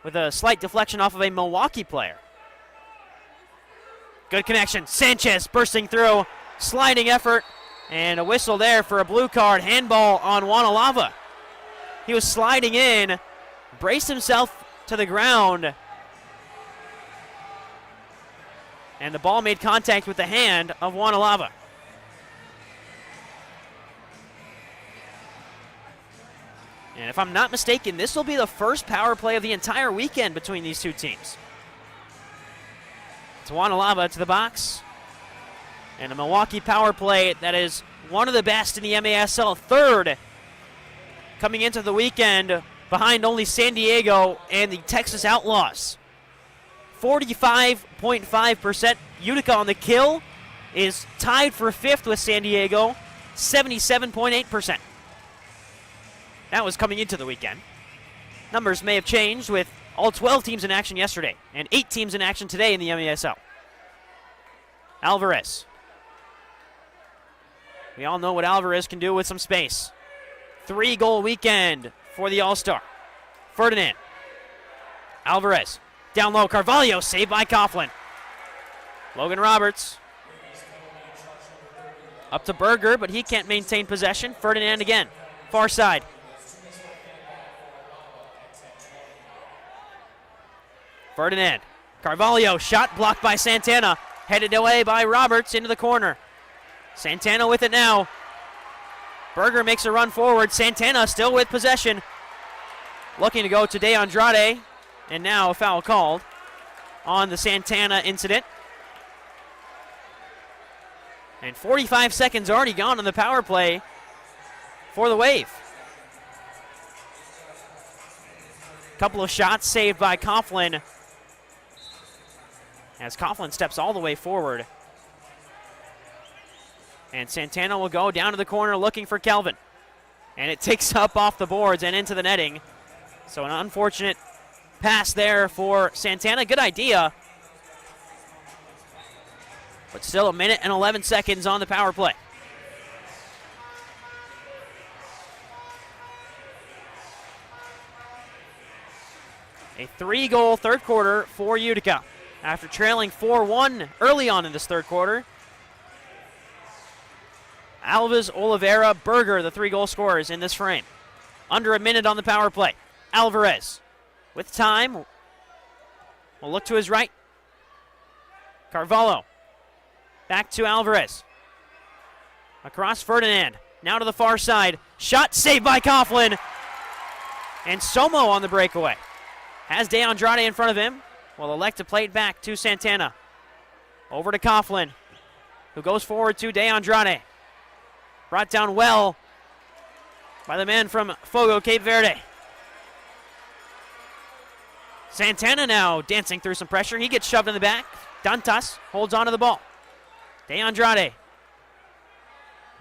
with a slight deflection off of a Milwaukee player. Good connection. Sanchez bursting through, sliding effort, and a whistle there for a blue card. Handball on Wanalava. He was sliding in, braced himself to the ground, and the ball made contact with the hand of Wanalava. And if I'm not mistaken, this will be the first power play of the entire weekend between these two teams. It's Wanalava to the box. And a Milwaukee power play that is one of the best in the MASL, third coming into the weekend behind only San Diego and the Texas Outlaws. 45.5%. Utica on the kill is tied for fifth with San Diego, 77.8%. That was coming into the weekend. Numbers may have changed with all 12 teams in action yesterday and 8 teams in action today in the MASL. Alvarez. We all know what Alvarez can do with some space. 3-goal weekend for the All-Star. Ferdinand. Alvarez. Down low, Carvalho, saved by Coughlin. Logan Roberts. Up to Berger, but he can't maintain possession. Ferdinand again, far side. Ferdinand. Carvalho, shot blocked by Santana. Headed away by Roberts into the corner. Santana with it now. Berger makes a run forward. Santana still with possession. Looking to go to De Andrade. And now a foul called on the Santana incident. And 45 seconds already gone on the power play for the Wave. Couple of shots saved by Coughlin as Coughlin steps all the way forward. And Santana will go down to the corner looking for Kelvin. And it takes up off the boards and into the netting. So an unfortunate pass there for Santana. Good idea. But still a minute and 11 seconds on the power play. A 3-goal third quarter for Utica. After trailing 4-1 early on in this third quarter, Alves, Oliveira, Berger, the 3-goal scorers in this frame. Under a minute on the power play. Alvarez with time. Will look to his right. Carvalho. Back to Alvarez. Across Ferdinand. Now to the far side. Shot saved by Coughlin. And Somo on the breakaway. Has De Andrade in front of him. Will elect to play it back to Santana. Over to Coughlin, who goes forward to De Andrade. Brought down well by the man from Fogo, Cape Verde. Santana now dancing through some pressure. He gets shoved in the back. Dantas holds on to the ball. De Andrade.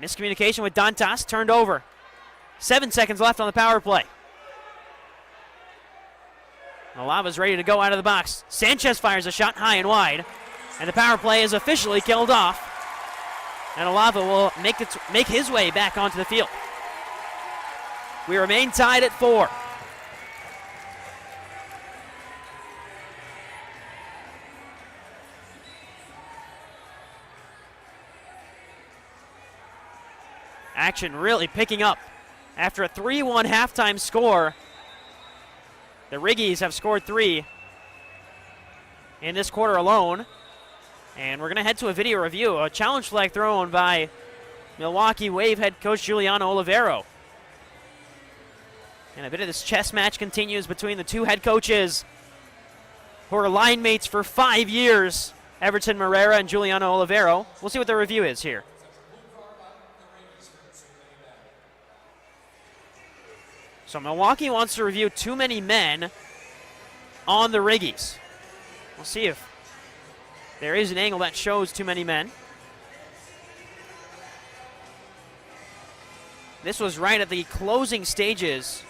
Miscommunication with Dantas, turned over. 7 seconds left on the power play. Alava's ready to go out of the box. Sanchez fires a shot high and wide, and the power play is officially killed off. And Alava will make his way back onto the field. We remain tied at 4. Action really picking up. After a 3-1 halftime score, the Riggies have scored 3 in this quarter alone. And we're going to head to a video review. A challenge flag thrown by Milwaukee Wave head coach Giuliano Olivero. And a bit of this chess match continues between the two head coaches who are line mates for 5 years, Everton Moreira and Giuliano Olivero. We'll see what the review is here. So Milwaukee wants to review too many men on the Riggies. We'll see if there is an angle that shows too many men. This was right at the closing stages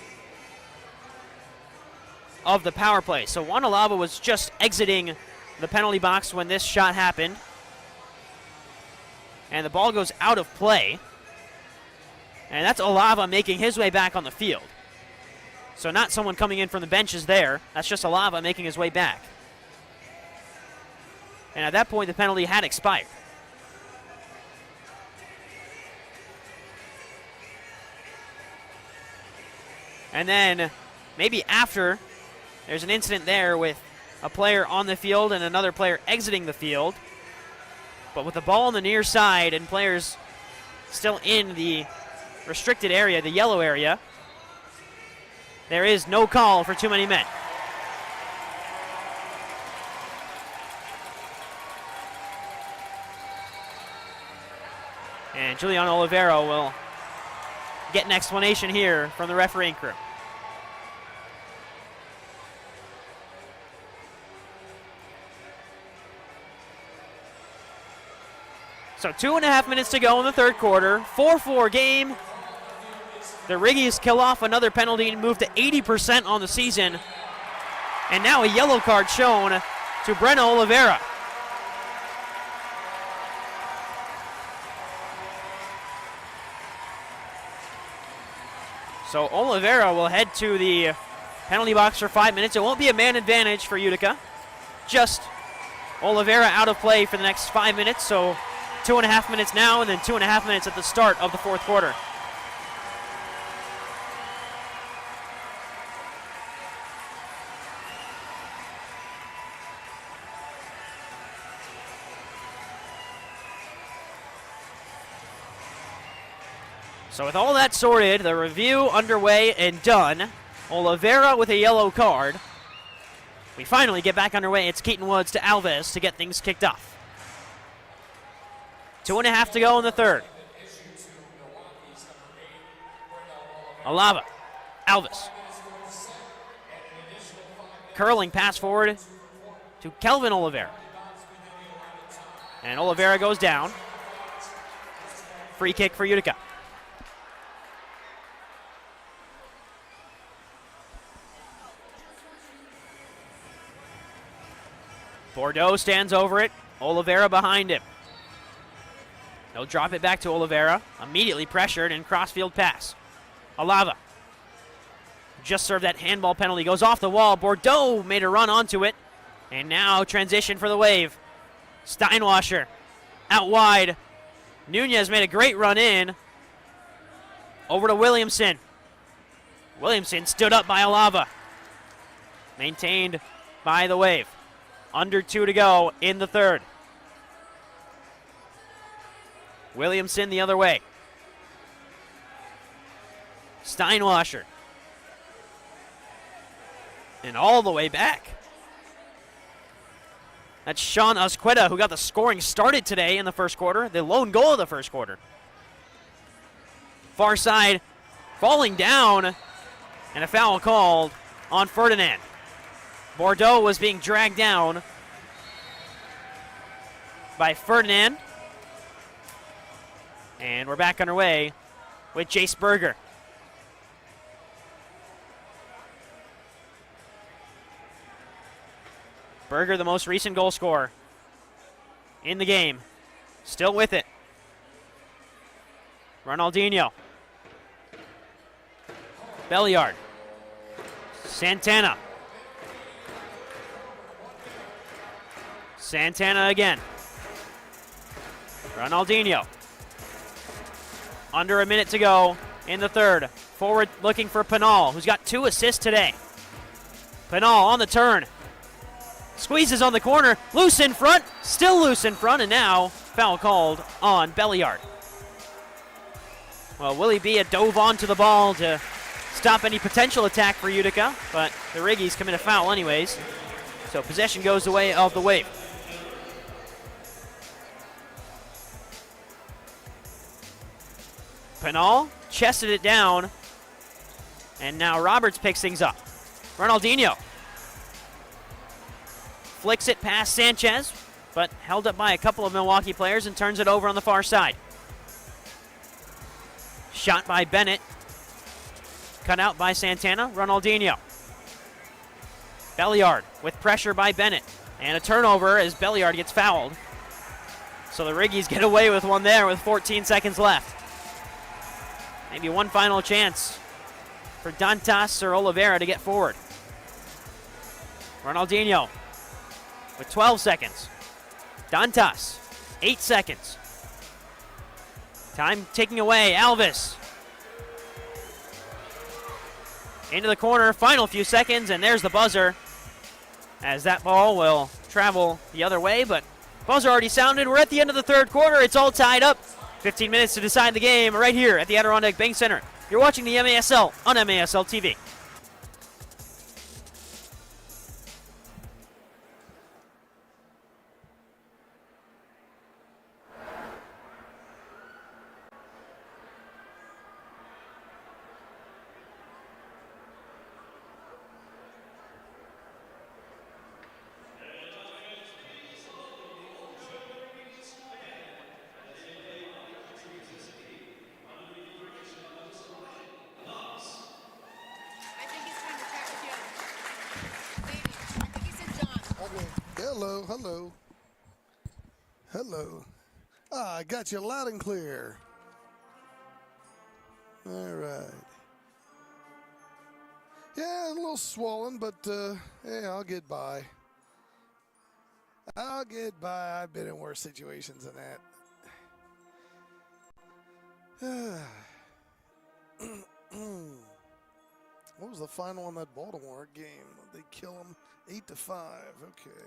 of the power play. So Juan Alava was just exiting the penalty box when this shot happened. And the ball goes out of play. And that's Alava making his way back on the field. So not someone coming in from the benches there. That's just Alava making his way back. And at that point, the penalty had expired. And then maybe after, there's an incident there with a player on the field and another player exiting the field. But with the ball on the near side and players still in the restricted area, the yellow area, there is no call for too many men. And Giuliano Olivero will get an explanation here from the refereeing crew. So 2.5 minutes to go in the third quarter. 4-4 game. The Riggies kill off another penalty and move to 80% on the season. And now a yellow card shown to Breno Oliveira. So Oliveira will head to the penalty box for 5 minutes. It won't be a man advantage for Utica. Just Oliveira out of play for the next 5 minutes. So 2.5 minutes now and then 2.5 minutes at the start of the fourth quarter. So with all that sorted, the review underway and done, Oliveira with a yellow card. We finally get back underway. It's Keaton Woods to Alves to get things kicked off. 2.5 to go in the third. Alava, Alves. Curling pass forward to Kelvin Oliveira. And Oliveira goes down. Free kick for Utica. Bordeaux stands over it. Oliveira behind him. They'll drop it back to Oliveira. Immediately pressured and crossfield pass. Alava. just served that handball penalty. Goes off the wall. Bordeaux made a run onto it. And now transition for the Wave. Steinwasser out wide. Nunez made a great run in. Over to Williamson. Williamson stood up by Alava. Maintained by the Wave. Under 2 to go in the third. Williamson the other way. Steinwasser. And all the way back. That's Sean Asqueta, who got the scoring started today in the first quarter. The lone goal of the first quarter. Far side, falling down, and a foul called on Ferdinand. Bordeaux was being dragged down by Ferdinand. And we're back underway with Jace Berger. Berger, the most recent goal scorer in the game. Still with it. Ronaldinho. Belliard. Santana. Santana again. Ronaldinho. Under a minute to go in the third. Forward looking for Pinal, who's got 2 assists today. Pinal on the turn. Squeezes on the corner. Loose in front. Still loose in front. And now foul called on Belliard. Well, Willie B had dove onto the ball to stop any potential attack for Utica, but the Riggies commit a foul anyways. So possession goes the way of the Wave. Pinal chested it down, and now Roberts picks things up. Ronaldinho flicks it past Sanchez, but held up by a couple of Milwaukee players and turns it over on the far side. Shot by Bennett. Cut out by Santana. Ronaldinho. Belliard with pressure by Bennett. And a turnover as Belliard gets fouled. So the Riggies get away with one there with 14 seconds left. Maybe one final chance for Dantas or Oliveira to get forward. Ronaldinho with 12 seconds. Dantas, 8 seconds. Time ticking away. Alves. Into the corner, final few seconds, and there's the buzzer. As that ball will travel the other way, but buzzer already sounded. We're at the end of the third quarter. It's all tied up. 15 minutes to decide the game right here at the Adirondack Bank Center. You're watching the MASL on MASL TV. Hello, hello. Hello. Ah, I got you loud and clear. All right. Yeah, a little swollen, but yeah, I'll get by. I'll get by. I've been in worse situations than that. What was the final on that Baltimore game? They kill them 8-5. Okay.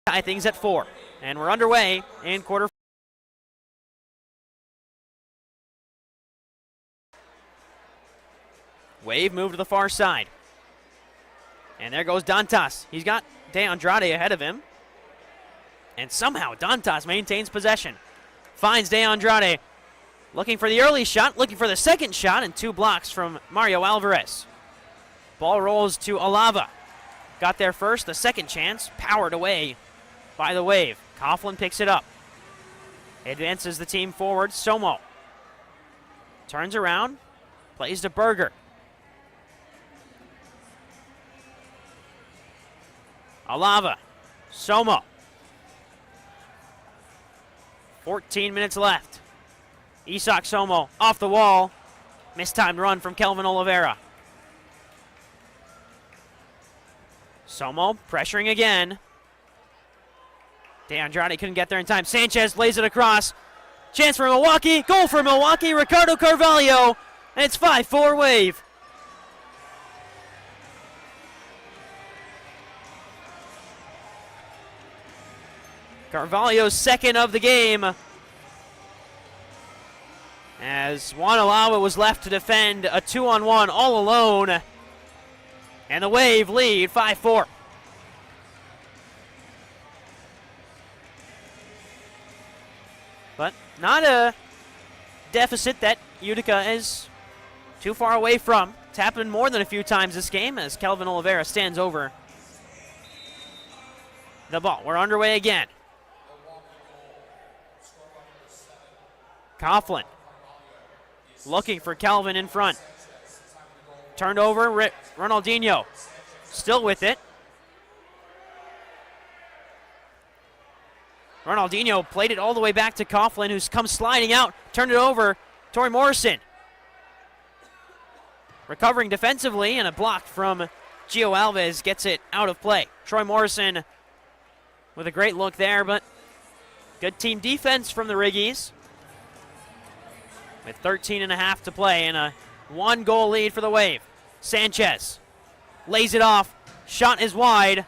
tie things at 4. And we're underway in quarter. Wave move to the far side. And there goes Dantas. He's got De Andrade ahead of him. And somehow Dantas maintains possession. Finds De Andrade. Looking for the early shot, looking for the second shot, and 2 blocks from Mario Alvarez. Ball rolls to Alava. Got there first, the second chance, powered away by the Wave. Coughlin picks it up. Advances the team forward, Somo. Turns around, plays to Berger. Alava, Somo. 14 minutes left. Isak Somo off the wall. Mistimed run from Kelvin Oliveira. Somo pressuring again. De Andrade couldn't get there in time. Sanchez lays it across. Chance for Milwaukee. Goal for Milwaukee. Ricardo Carvalho. And it's 5-4 Wave. Carvalho's second of the game. As Juan Alava was left to defend a 2-on-1 all alone. And the Wave lead 5-4. But not a deficit that Utica is too far away from. It's happened more than a few times this game as Kelvin Oliveira stands over the ball. We're underway again. Coughlin looking for Kelvin in front. Turned over, Ronaldinho still with it. Ronaldinho played it all the way back to Coughlin, who's come sliding out, turned it over. Torrey Morrison recovering defensively, and a block from Gio Alves gets it out of play. Troy Morrison with a great look there, but good team defense from the Riggies. With 13 and a half to play and a 1-goal lead for the Wave. Sanchez lays it off. Shot is wide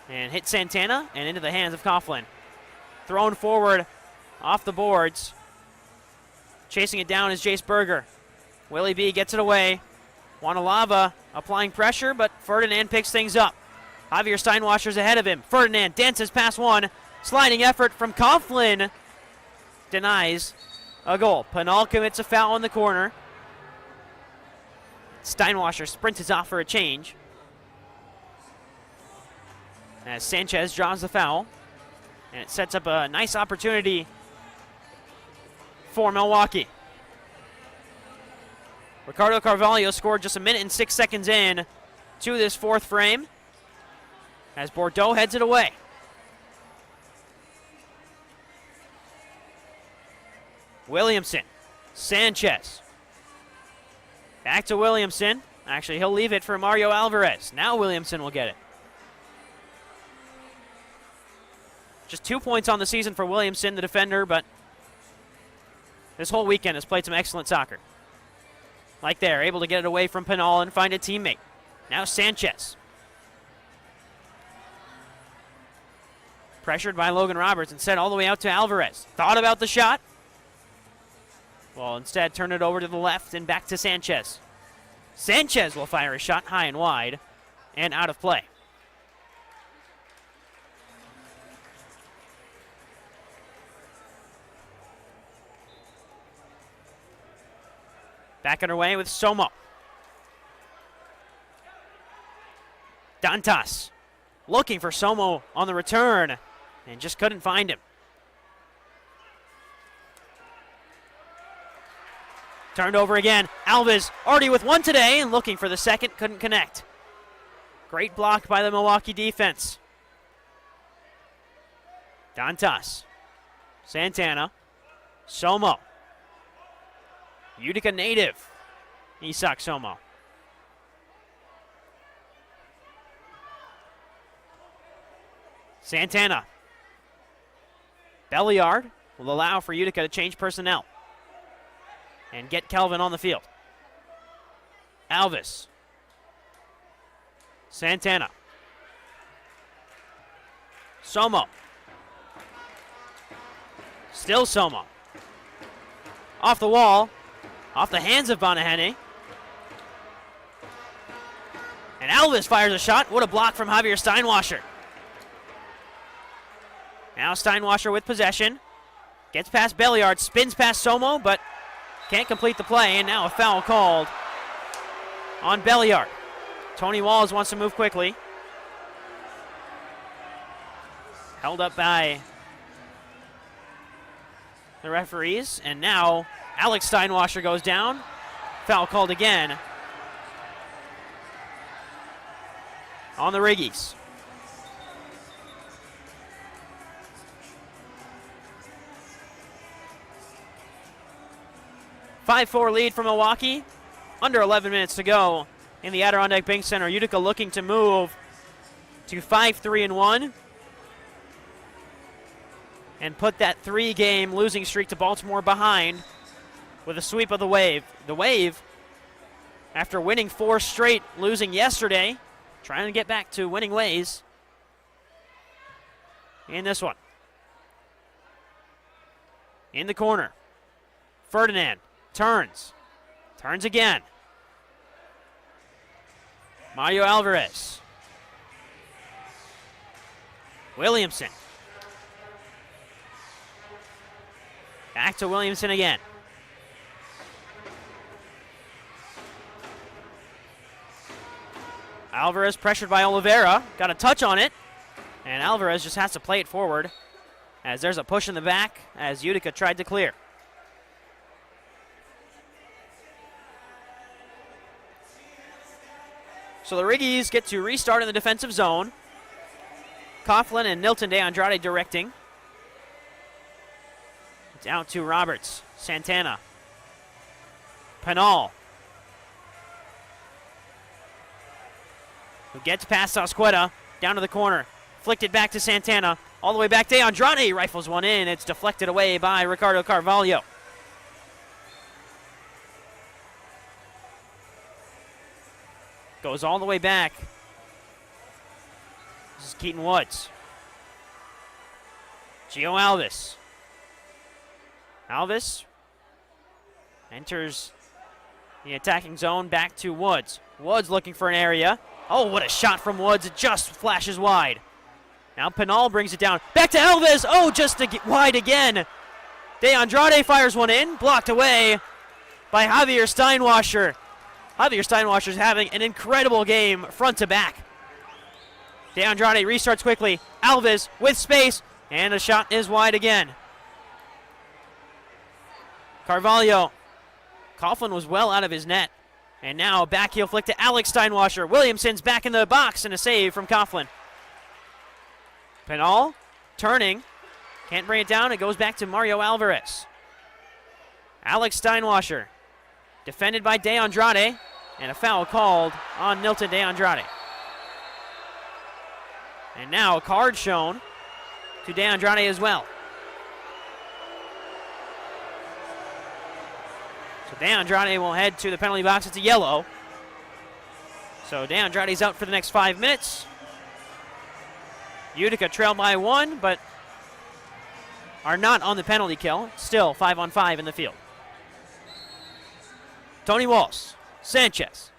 and hit Santana and into the hands of Coughlin. Thrown forward off the boards. Chasing it down is Jace Berger. Willie B gets it away. Wanalava applying pressure, but Ferdinand picks things up. Javier Steinwasser's ahead of him. Ferdinand dances past one. Sliding effort from Coughlin. Denies a goal. Penal commits a foul in the corner. Steinwasser sprints off for a change. As Sanchez draws the foul. And it sets up a nice opportunity for Milwaukee. Ricardo Carvalho scored just 1 minute and 6 seconds in to this fourth frame. As Bordeaux heads it away. Williamson, Sanchez. Back to Williamson. Actually, he'll leave it for Mario Alvarez. Now Williamson will get it. Just 2 points on the season for Williamson, the defender, but this whole weekend has played some excellent soccer. Like there, able to get it away from Penal and find a teammate. Now Sanchez. Pressured by Logan Roberts and sent all the way out to Alvarez. Thought about the shot. Well, instead turned it over to the left and back to Sanchez. Sanchez will fire a shot high and wide and out of play. Back underway with Somo. Dantas looking for Somo on the return and just couldn't find him. Turned over again. Alves already with one today and looking for the second, couldn't connect. Great block by the Milwaukee defense. Dantas. Santana. Somo. Utica native, Isak Somo. Santana. Belliard will allow for Utica to change personnel and get Kelvin on the field. Alves. Santana. Somo. Still Somo. Off the wall. Off the hands of Bonahene. And Alvis fires a shot. What a block from Javier Steinwasser. Now Steinwasser with possession. Gets past Belliard, spins past Somo, but can't complete the play. And now a foul called on Belliard. Tony Walls wants to move quickly. Held up by the referees. And now Alex Steinwasser goes down. Foul called again on the Riggies. A 5-4 lead for Milwaukee. Under 11 minutes to go in the Adirondack Bank Center. Utica looking to move to 5-3-1 and put that 3-game losing streak to Baltimore behind with a sweep of the Wave. The Wave, after winning 4 straight, losing yesterday, trying to get back to winning ways in this one. In the corner, Ferdinand turns again. Mario Alvarez. Williamson. Back to Williamson again. Alvarez pressured by Oliveira. Got a touch on it. And Alvarez just has to play it forward as there's a push in the back as Utica tried to clear. So the Riggies get to restart in the defensive zone. Coughlin and Nilton DeAndrade directing. It's out to Roberts, Santana, Penal, who gets past Sosqueta, down to the corner, flicked it back to Santana, all the way back to DeAndrade, rifles one in, it's deflected away by Ricardo Carvalho. Goes all the way back. This is Keaton Woods. Gio Alvis. Alvis enters the attacking zone, back to Woods. Woods looking for an area. Oh, what a shot from Woods. It just flashes wide. Now Penal brings it down. Back to Alvis. Oh, just to get wide again. DeAndrade fires one in, blocked away by Javier Steinwasser. Javier Steinwasser's having an incredible game front to back. DeAndrade restarts quickly. Alvis with space, and the shot is wide again. Carvalho. Coughlin was well out of his net. And now a back heel flick to Alex Steinwasser. Williamson's back in the box and a save from Coughlin. Penal turning. Can't bring it down. It goes back to Mario Alvarez. Alex Steinwasser. Defended by DeAndrade. And a foul called on Nilton DeAndrade. And now a card shown to DeAndrade as well. So DeAndrade will head to the penalty box. It's a yellow. So DeAndrade's out for the next 5 minutes. Utica trail by 1, but are not on the penalty kill. Still 5-on-5 in the field. Tony Walsh. Sanchez.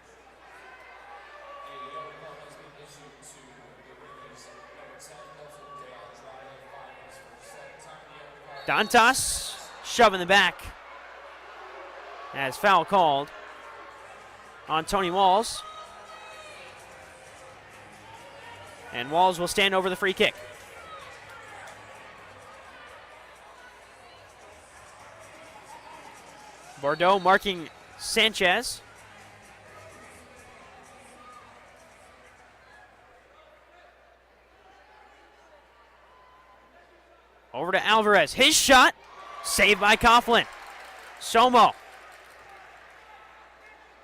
Dantas shoving the back as foul called on Tony Walls. And Walls will stand over the free kick. Bordeaux marking Sanchez. Over to Alvarez. His shot. Saved by Coughlin. Somo.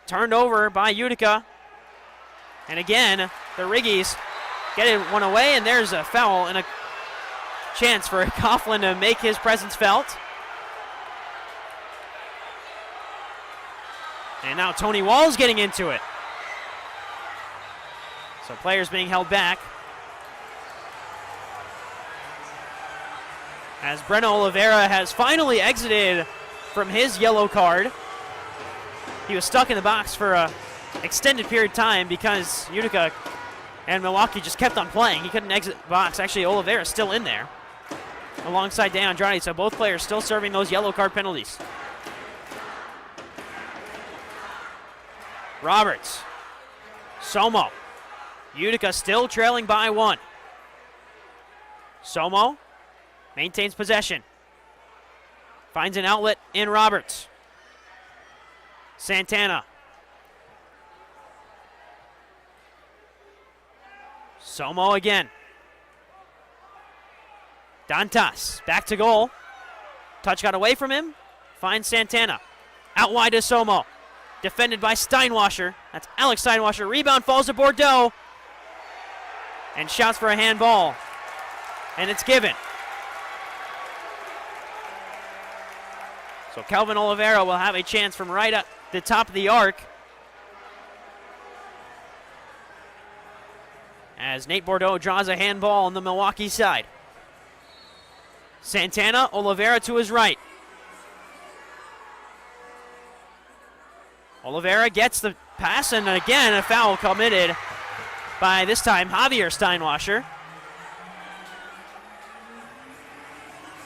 Turned over by Utica. And again, the Riggies get it one away, and there's a foul and a chance for Coughlin to make his presence felt. And now Tony Walls getting into it. So players being held back. as Breno Oliveira has finally exited from his yellow card. He was stuck in the box for an extended period of time because Utica and Milwaukee just kept on playing. He couldn't exit the box. Actually, Oliveira is still in there alongside De Andrade, so both players still serving those yellow card penalties. Roberts. Somo. Utica still trailing by 1. Somo maintains possession. Finds an outlet in Roberts. Santana. Somo again. Dantas back to goal. Touch got away from him. Finds Santana. Out wide to Somo. Defended by Steinwasser. That's Alex Steinwasser. Rebound falls to Bordeaux. And shouts for a handball. And it's given. So Kelvin Oliveira will have a chance from right at the top of the arc. As Nate Bordeaux draws a handball on the Milwaukee side. Santana, Oliveira to his right. Oliveira gets the pass, and again a foul committed by this time Javier Steinwasser.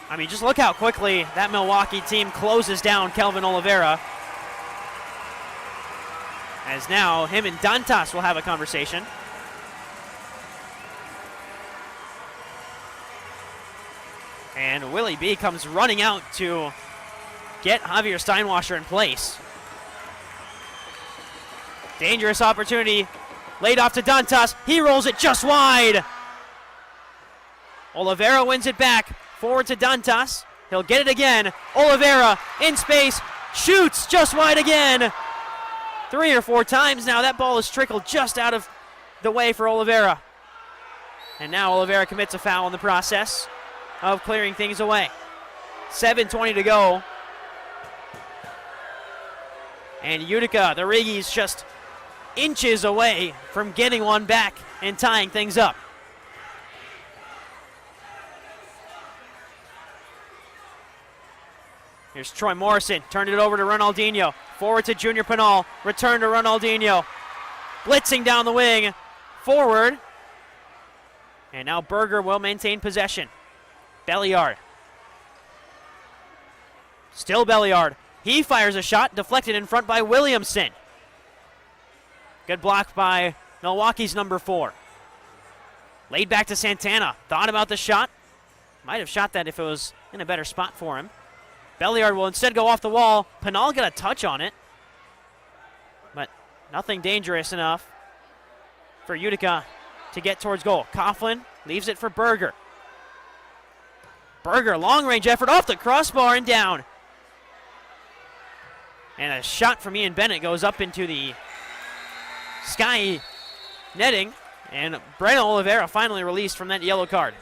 I mean, just look how quickly that Milwaukee team closes down Kelvin Oliveira. As now him and Dantas will have a conversation. And Willie B comes running out to get Javier Steinwasser in place. Dangerous opportunity. Laid off to Dantas. He rolls it just wide. Oliveira wins it back. Forward to Dantas. He'll get it again. Oliveira in space. Shoots just wide again. 3 or 4 times now. That ball has trickled just out of the way for Oliveira. And now Oliveira commits a foul in the process of clearing things away. 7:20 to go. And Utica, the Riggies, just inches away from getting one back and tying things up. Here's Troy Morrison, turned it over to Ronaldinho. Forward to Junior Pinal, return to Ronaldinho. Blitzing down the wing, forward. And now Berger will maintain possession. Belliard. Still Belliard. He fires a shot, deflected in front by Williamson. Good block by Milwaukee's number 4. Laid back to Santana. Thought about the shot. Might have shot that if it was in a better spot for him. Belliard will instead go off the wall. Pinal got a touch on it. But nothing dangerous enough for Utica to get towards goal. Coughlin leaves it for Berger. Berger, long-range effort off the crossbar and down. And a shot from Ian Bennett goes up into the sky netting. And Breno Oliveira finally released from that yellow card.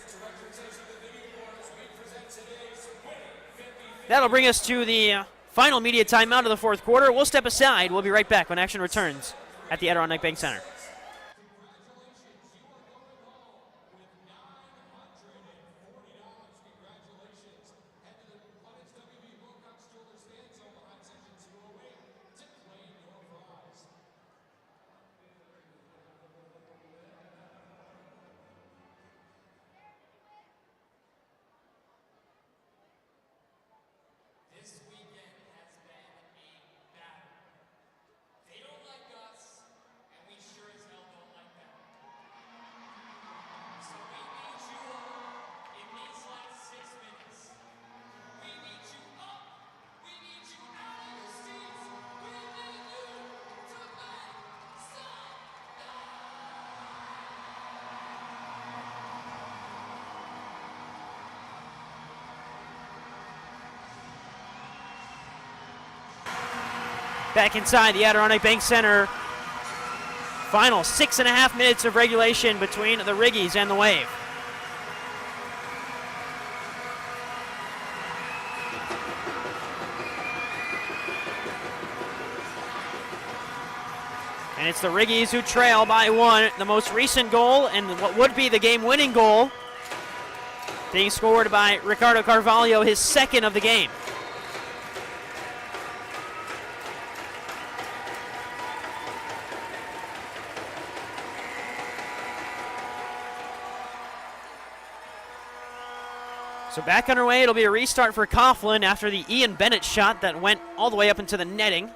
That'll bring us to the final media timeout of the 4th quarter. We'll step aside. We'll be right back when action returns at the Adirondack Bank Center. Back inside the Adirondack Bank Center. Final 6.5 minutes of regulation between the Riggies and the Wave. And it's the Riggies who trail by 1. The most recent goal and what would be the game-winning goal being scored by Ricardo Carvalho, his second of the game. So back underway, it'll be a restart for Coughlin after the Ian Bennett shot that went all the way up into the netting.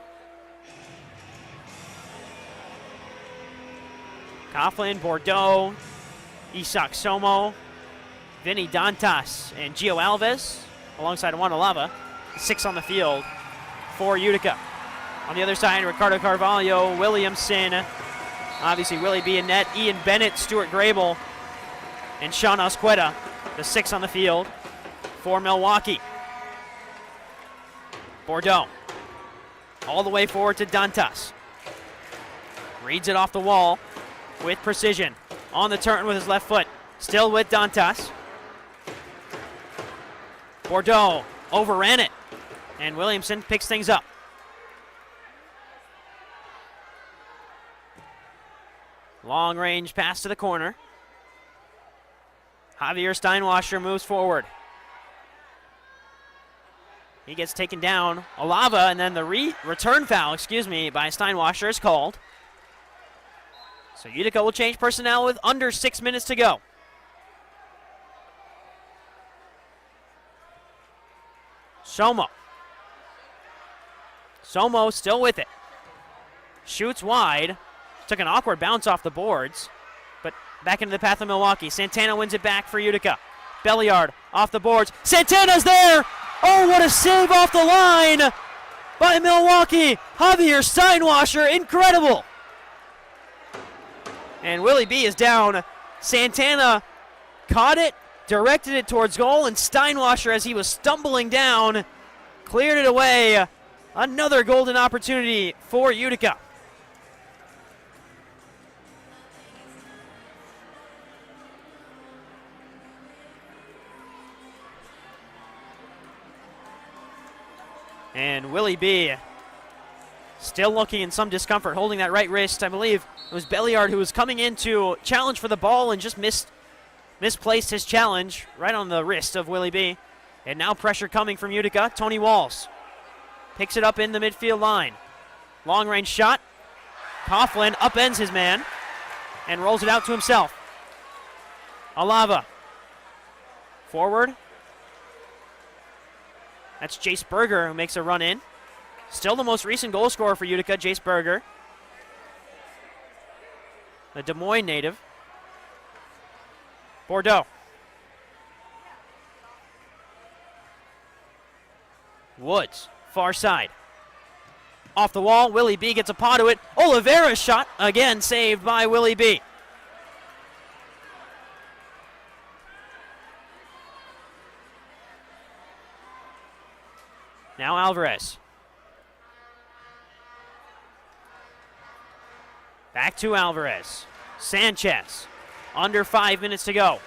Coughlin, Bordeaux, Isak Somo, Vinny Dantas, and Gio Alves, alongside Juan Alava, 6 on the field for Utica. On the other side, Ricardo Carvalho, Williamson, obviously Willie B in net, Ian Bennett, Stuart Grable, and Sean Osqueda, the 6 on the field for Milwaukee. Bordeaux, all the way forward to Dantas. Reads it off the wall with precision. On the turn with his left foot. Still with Dantas. Bordeaux overran it. And Williamson picks things up. Long range pass to the corner. Javier Steinwasser moves forward. He gets taken down. Alava, and then the return foul, by Steinwasser is called. So Utica will change personnel with under 6 minutes to go. Somo still with it. Shoots wide. Took an awkward bounce off the boards, but back into the path of Milwaukee. Santana wins it back for Utica. Belliard off the boards. Santana's there! Oh, what a save off the line by Milwaukee. Javier Steinwasser, incredible. And Willie B is down. Santana caught it, directed it towards goal, and Steinwasser, as he was stumbling down, cleared it away. Another golden opportunity for Utica. And Willie B still looking in some discomfort, holding that right wrist. I believe it was Belliard who was coming in to challenge for the ball and just misplaced his challenge right on the wrist of Willie B. And now pressure coming from Utica. Tony Walls picks it up in the midfield line. Long range shot. Coughlin upends his man and rolls it out to himself. Alava forward. That's Jace Berger who makes a run in. Still the most recent goal scorer for Utica, Jace Berger. The Des Moines native. Bordeaux. Woods, far side. Off the wall, Willie B gets a paw to it. Oliveira's shot, again saved by Willie B. Now Alvarez. Back to Alvarez. Sanchez. Under 5 minutes to go.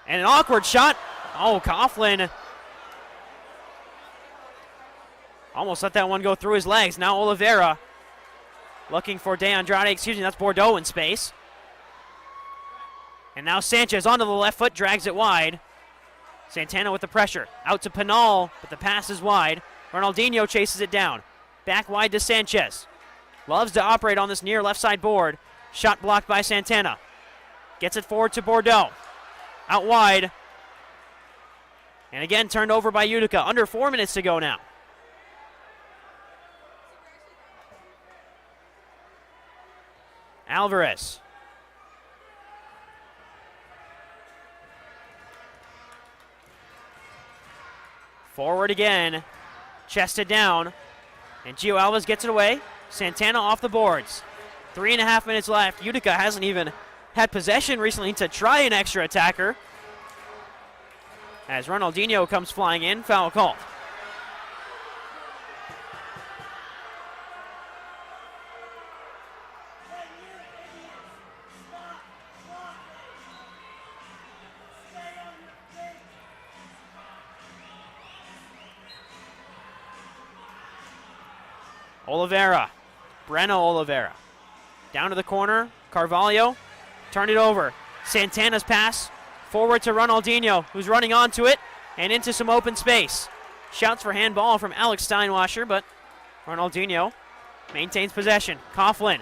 And an awkward shot. Oh, Coughlin almost let that one go through his legs. Now Oliveira looking for De Andrade. That's Bordeaux in space. And now Sanchez onto the left foot, drags it wide. Santana with the pressure. Out to Pinal, but the pass is wide. Ronaldinho chases it down. Back wide to Sanchez. Loves to operate on this near left side board. Shot blocked by Santana. Gets it forward to Bordeaux. Out wide. And again turned over by Utica. Under 4 minutes to go now. Alvarez. Forward again. Chested down. And Gio Alves gets it away. Santana off the boards. 3.5 minutes left. Utica hasn't even had possession recently to try an extra attacker. As Ronaldinho comes flying in, foul called. Oliveira. Breno Oliveira. Down to the corner. Carvalho. Turned it over. Santana's pass forward to Ronaldinho, who's running onto it and into some open space. Shouts for handball from Alex Steinwasser, but Ronaldinho maintains possession. Coughlin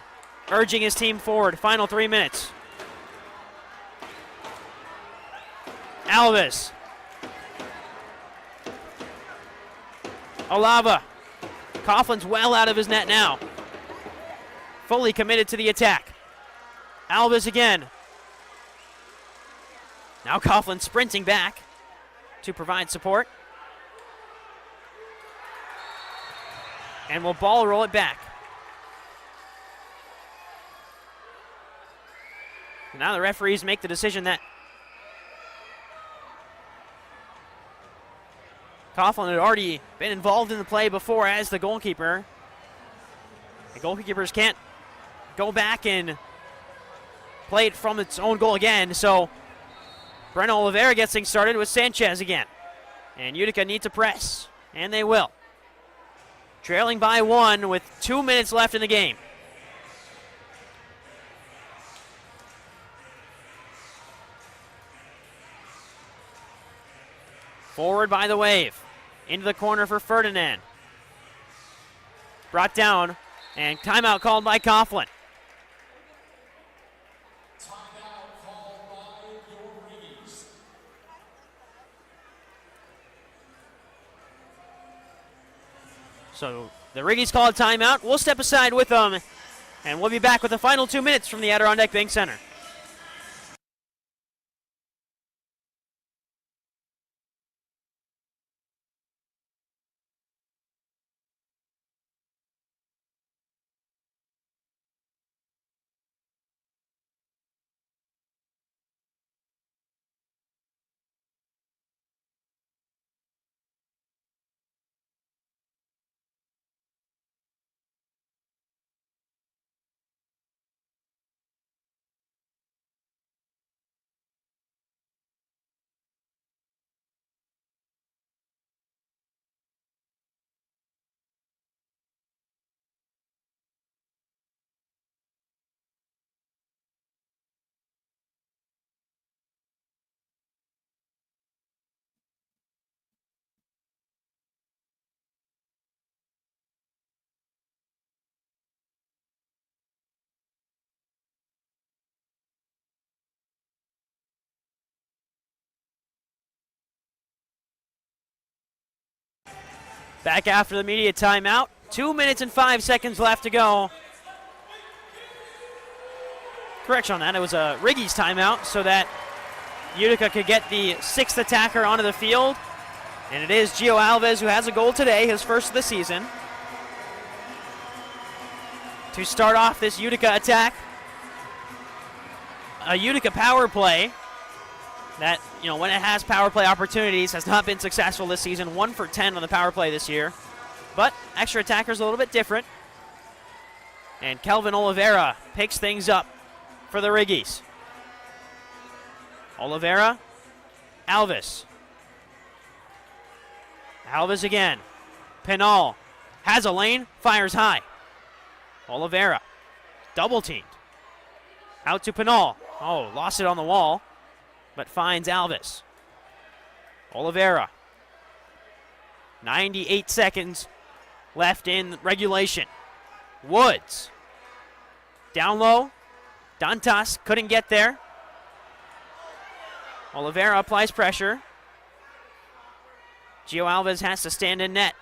urging his team forward. Final 3 minutes. Alves. Olava. Coughlin's well out of his net now. Fully committed to the attack. Alves again. Now Coughlin sprinting back to provide support. And will ball roll it back. Now the referees make the decision that Coughlin had already been involved in the play before as the goalkeeper. The goalkeepers can't go back and play it from its own goal again, so Breno Oliveira gets things started with Sanchez again. And Utica need to press, and they will. Trailing by 1 with 2 minutes left in the game. Forward by the Wave. Into the corner for Ferdinand. Brought down, and timeout called by Coughlin. So the Riggies call a timeout. We'll step aside with them, and we'll be back with the final 2 minutes from the Adirondack Bank Center. Back after the media timeout. 2 minutes and 5 seconds left to go. Correction on that, it was a Riggies timeout so that Utica could get the 6th attacker onto the field. And it is Gio Alves who has a goal today, his first of the season. To start off this Utica attack. A Utica power play that, when it has power play opportunities, has not been successful this season. 1 for 10 on the power play this year. But extra attacker's a little bit different. And Kelvin Oliveira picks things up for the Riggies. Oliveira, Alves. Alves again. Pinal has a lane, fires high. Oliveira, double teamed. Out to Pinal. Oh, lost it on the wall, but finds Alves. Oliveira. 98 seconds left in regulation. Woods. Down low. Dantas couldn't get there. Oliveira applies pressure. Gio Alves has to stand in net.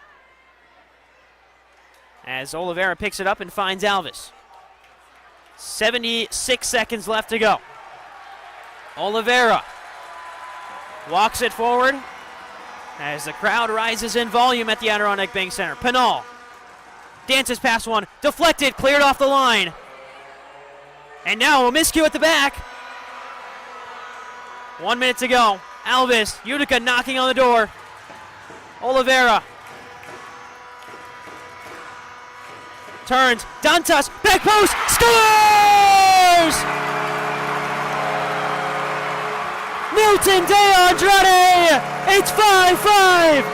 As Oliveira picks it up and finds Alves. 76 seconds left to go. Oliveira walks it forward as the crowd rises in volume at the Adirondack Bank Center. Pinal dances past one, deflected, cleared off the line. And now a miscue at the back. 1 minute to go. Alves, Utica knocking on the door. Oliveira turns, Dantas, back post, scores! Milton De Andrade, it's 5-5.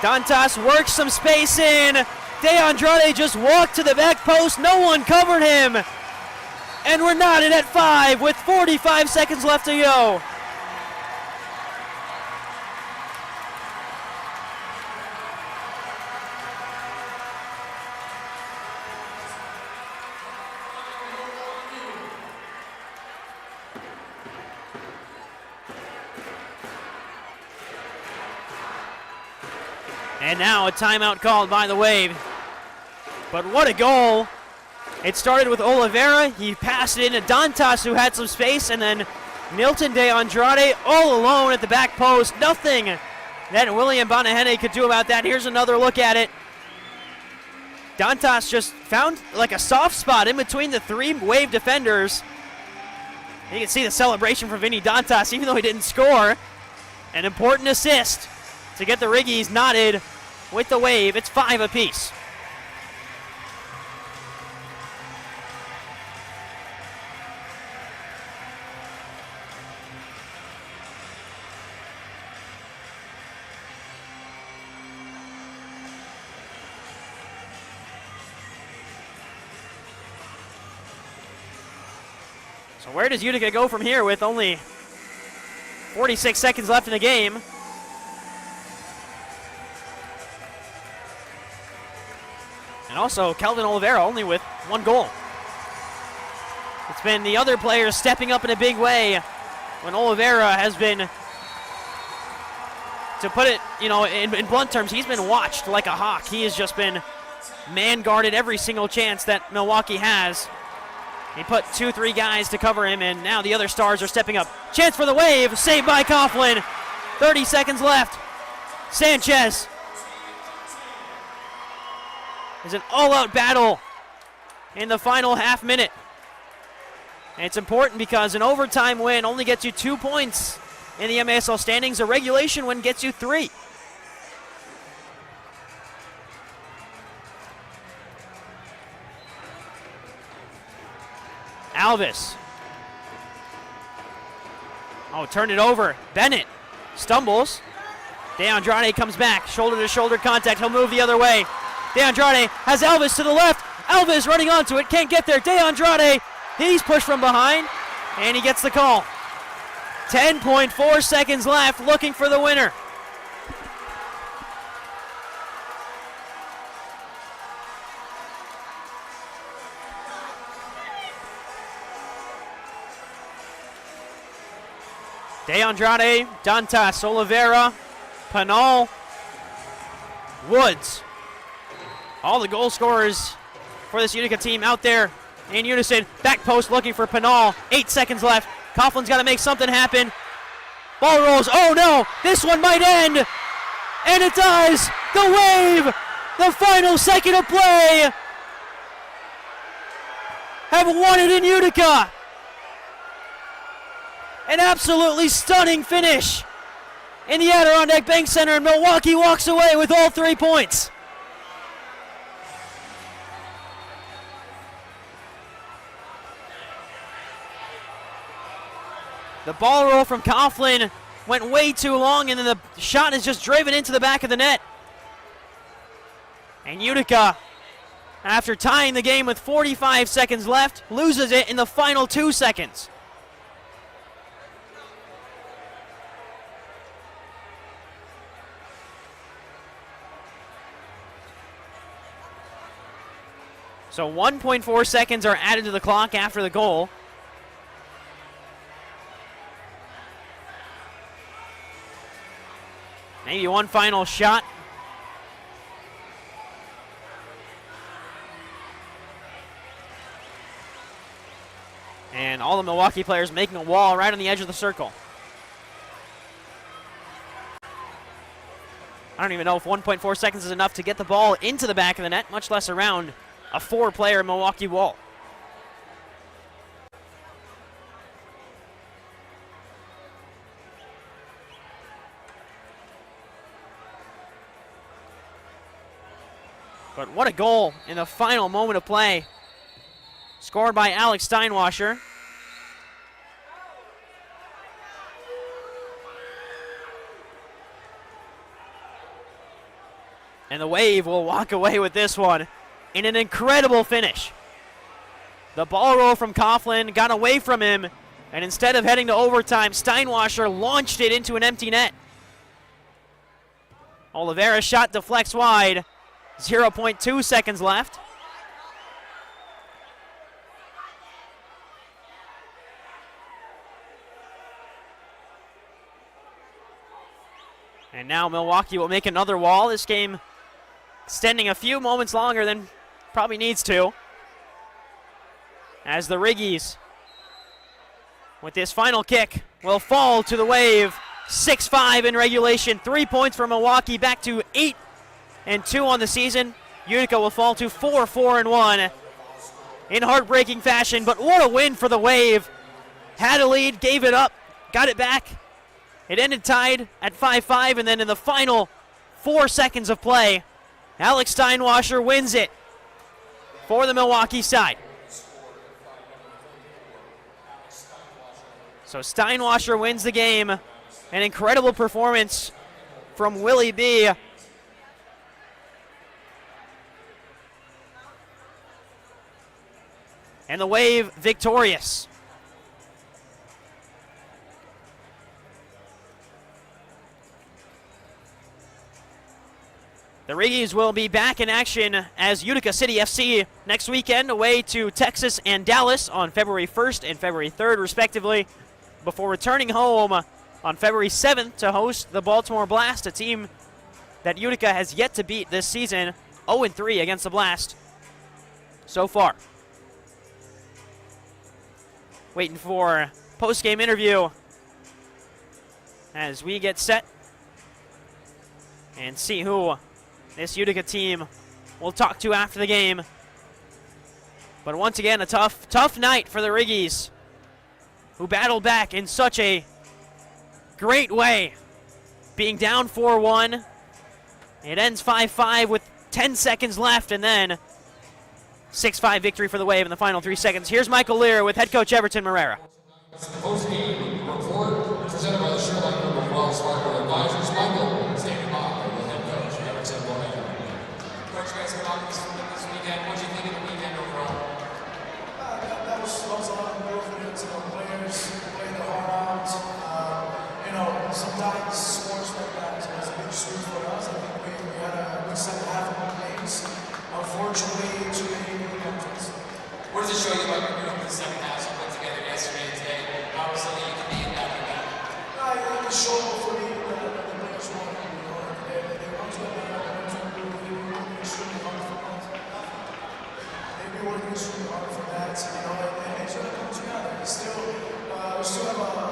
Dantas works some space in. De Andrade just walked to the back post. No one covered him. And we're knotted at 5 with 45 seconds left to go. And now a timeout called by the Wave. But what a goal. It started with Oliveira. He passed it into Dantas, who had some space, and then Milton De Andrade all alone at the back post. Nothing that William Bonahene could do about that. Here's another look at it. Dantas just found like a soft spot in between the 3 Wave defenders. You can see the celebration from Vinny Dantas, even though he didn't score. An important assist to get the Riggies knotted with the Wave. It's 5 apiece. So where does Utica go from here with only 46 seconds left in the game? And also, Kelvin Oliveira only with 1 goal. It's been the other players stepping up in a big way when Oliveira has been, to put it, in blunt terms, he's been watched like a hawk. He has just been man-guarded every single chance that Milwaukee has. He put 2-3 guys to cover him, and now the other stars are stepping up. Chance for the Wave, saved by Coughlin. 30 seconds left. Sanchez. Is an all-out battle in the final half minute. And it's important because an overtime win only gets you 2 points in the MASL standings. A regulation win gets you 3. Alvis. Oh, turned it over. Bennett stumbles. De Andrade comes back. Shoulder-to-shoulder contact. He'll move the other way. De Andrade has Alvis to the left. Alvis running onto it. Can't get there. De Andrade. He's pushed from behind. And he gets the call. 10.4 seconds left. Looking for the winner. De Andrade, Dantas, Oliveira, Panal, Woods. All the goal scorers for this Utica team out there in unison. Back post looking for Panal. 8 seconds left. Coughlin's got to make something happen. Ball rolls. Oh no, this one might end. And it does. The Wave, the final second of play, have won it in Utica. An absolutely stunning finish in the Adirondack Bank Center, and Milwaukee walks away with all 3 points. The ball roll from Coughlin went way too long, and then the shot is just driven into the back of the net. And Utica, after tying the game with 45 seconds left, loses it in the final 2 seconds. So 1.4 seconds are added to the clock after the goal. Maybe one final shot. And all the Milwaukee players making a wall right on the edge of the circle. I don't even know if 1.4 seconds is enough to get the ball into the back of the net, much less around a 4-player Milwaukee wall. But what a goal in the final moment of play. Scored by Alex Steinwasser. And the Wave will walk away with this one in an incredible finish. The ball roll from Coughlin got away from him, and instead of heading to overtime, Steinwasser launched it into an empty net. Oliveira's shot deflects wide. 0.2 seconds left. And now Milwaukee will make another wall. This game extending a few moments longer than probably needs to. As the Riggies, with this final kick, will fall to the Wave. 6-5 in regulation. 3 points for Milwaukee, back to 8-2 on the season. Utica will fall to 4-1 in heartbreaking fashion, but what a win for the Wave. Had a lead, gave it up, got it back. It ended tied at 5-5, and then in the final 4 seconds of play, Alex Steinwasser wins it for the Milwaukee side. So Steinwasser wins the game. An incredible performance from Willie B. And the Wave victorious. The Riggies will be back in action as Utica City FC next weekend, away to Texas and Dallas on February 1st and February 3rd, respectively, before returning home on February 7th to host the Baltimore Blast, a team that Utica has yet to beat this season, 0-3 against the Blast so far. Waiting for post-game interview as we get set and see who this Utica team will talk to after the game. But once again, a tough night for the Riggies, who battled back in such a great way, being down 4-1. It ends 5-5 with 10 seconds left, and then 6-5 victory for the Wave in the final 3 seconds. Here's Michael Lear with head coach Everton Morera. Post-game report presented by the Sherlock Group of Wells Fargo Advisors. Michael, standing by with head coach Everton Morera. Coach, you guys come out this weekend. What do you think of the weekend overall? That was a lot of improvement. Players played their heart out. Sometimes sports like that is a big swing for us. I think we had a good second half of our games. Unfortunately, too many penalties. What does it show you about the second half you put together yesterday and today? How something you can be in that event? It showed for me that the players want to they want to work extremely hard for that. They've been working extremely hard for that. And it's going to come together. We still have a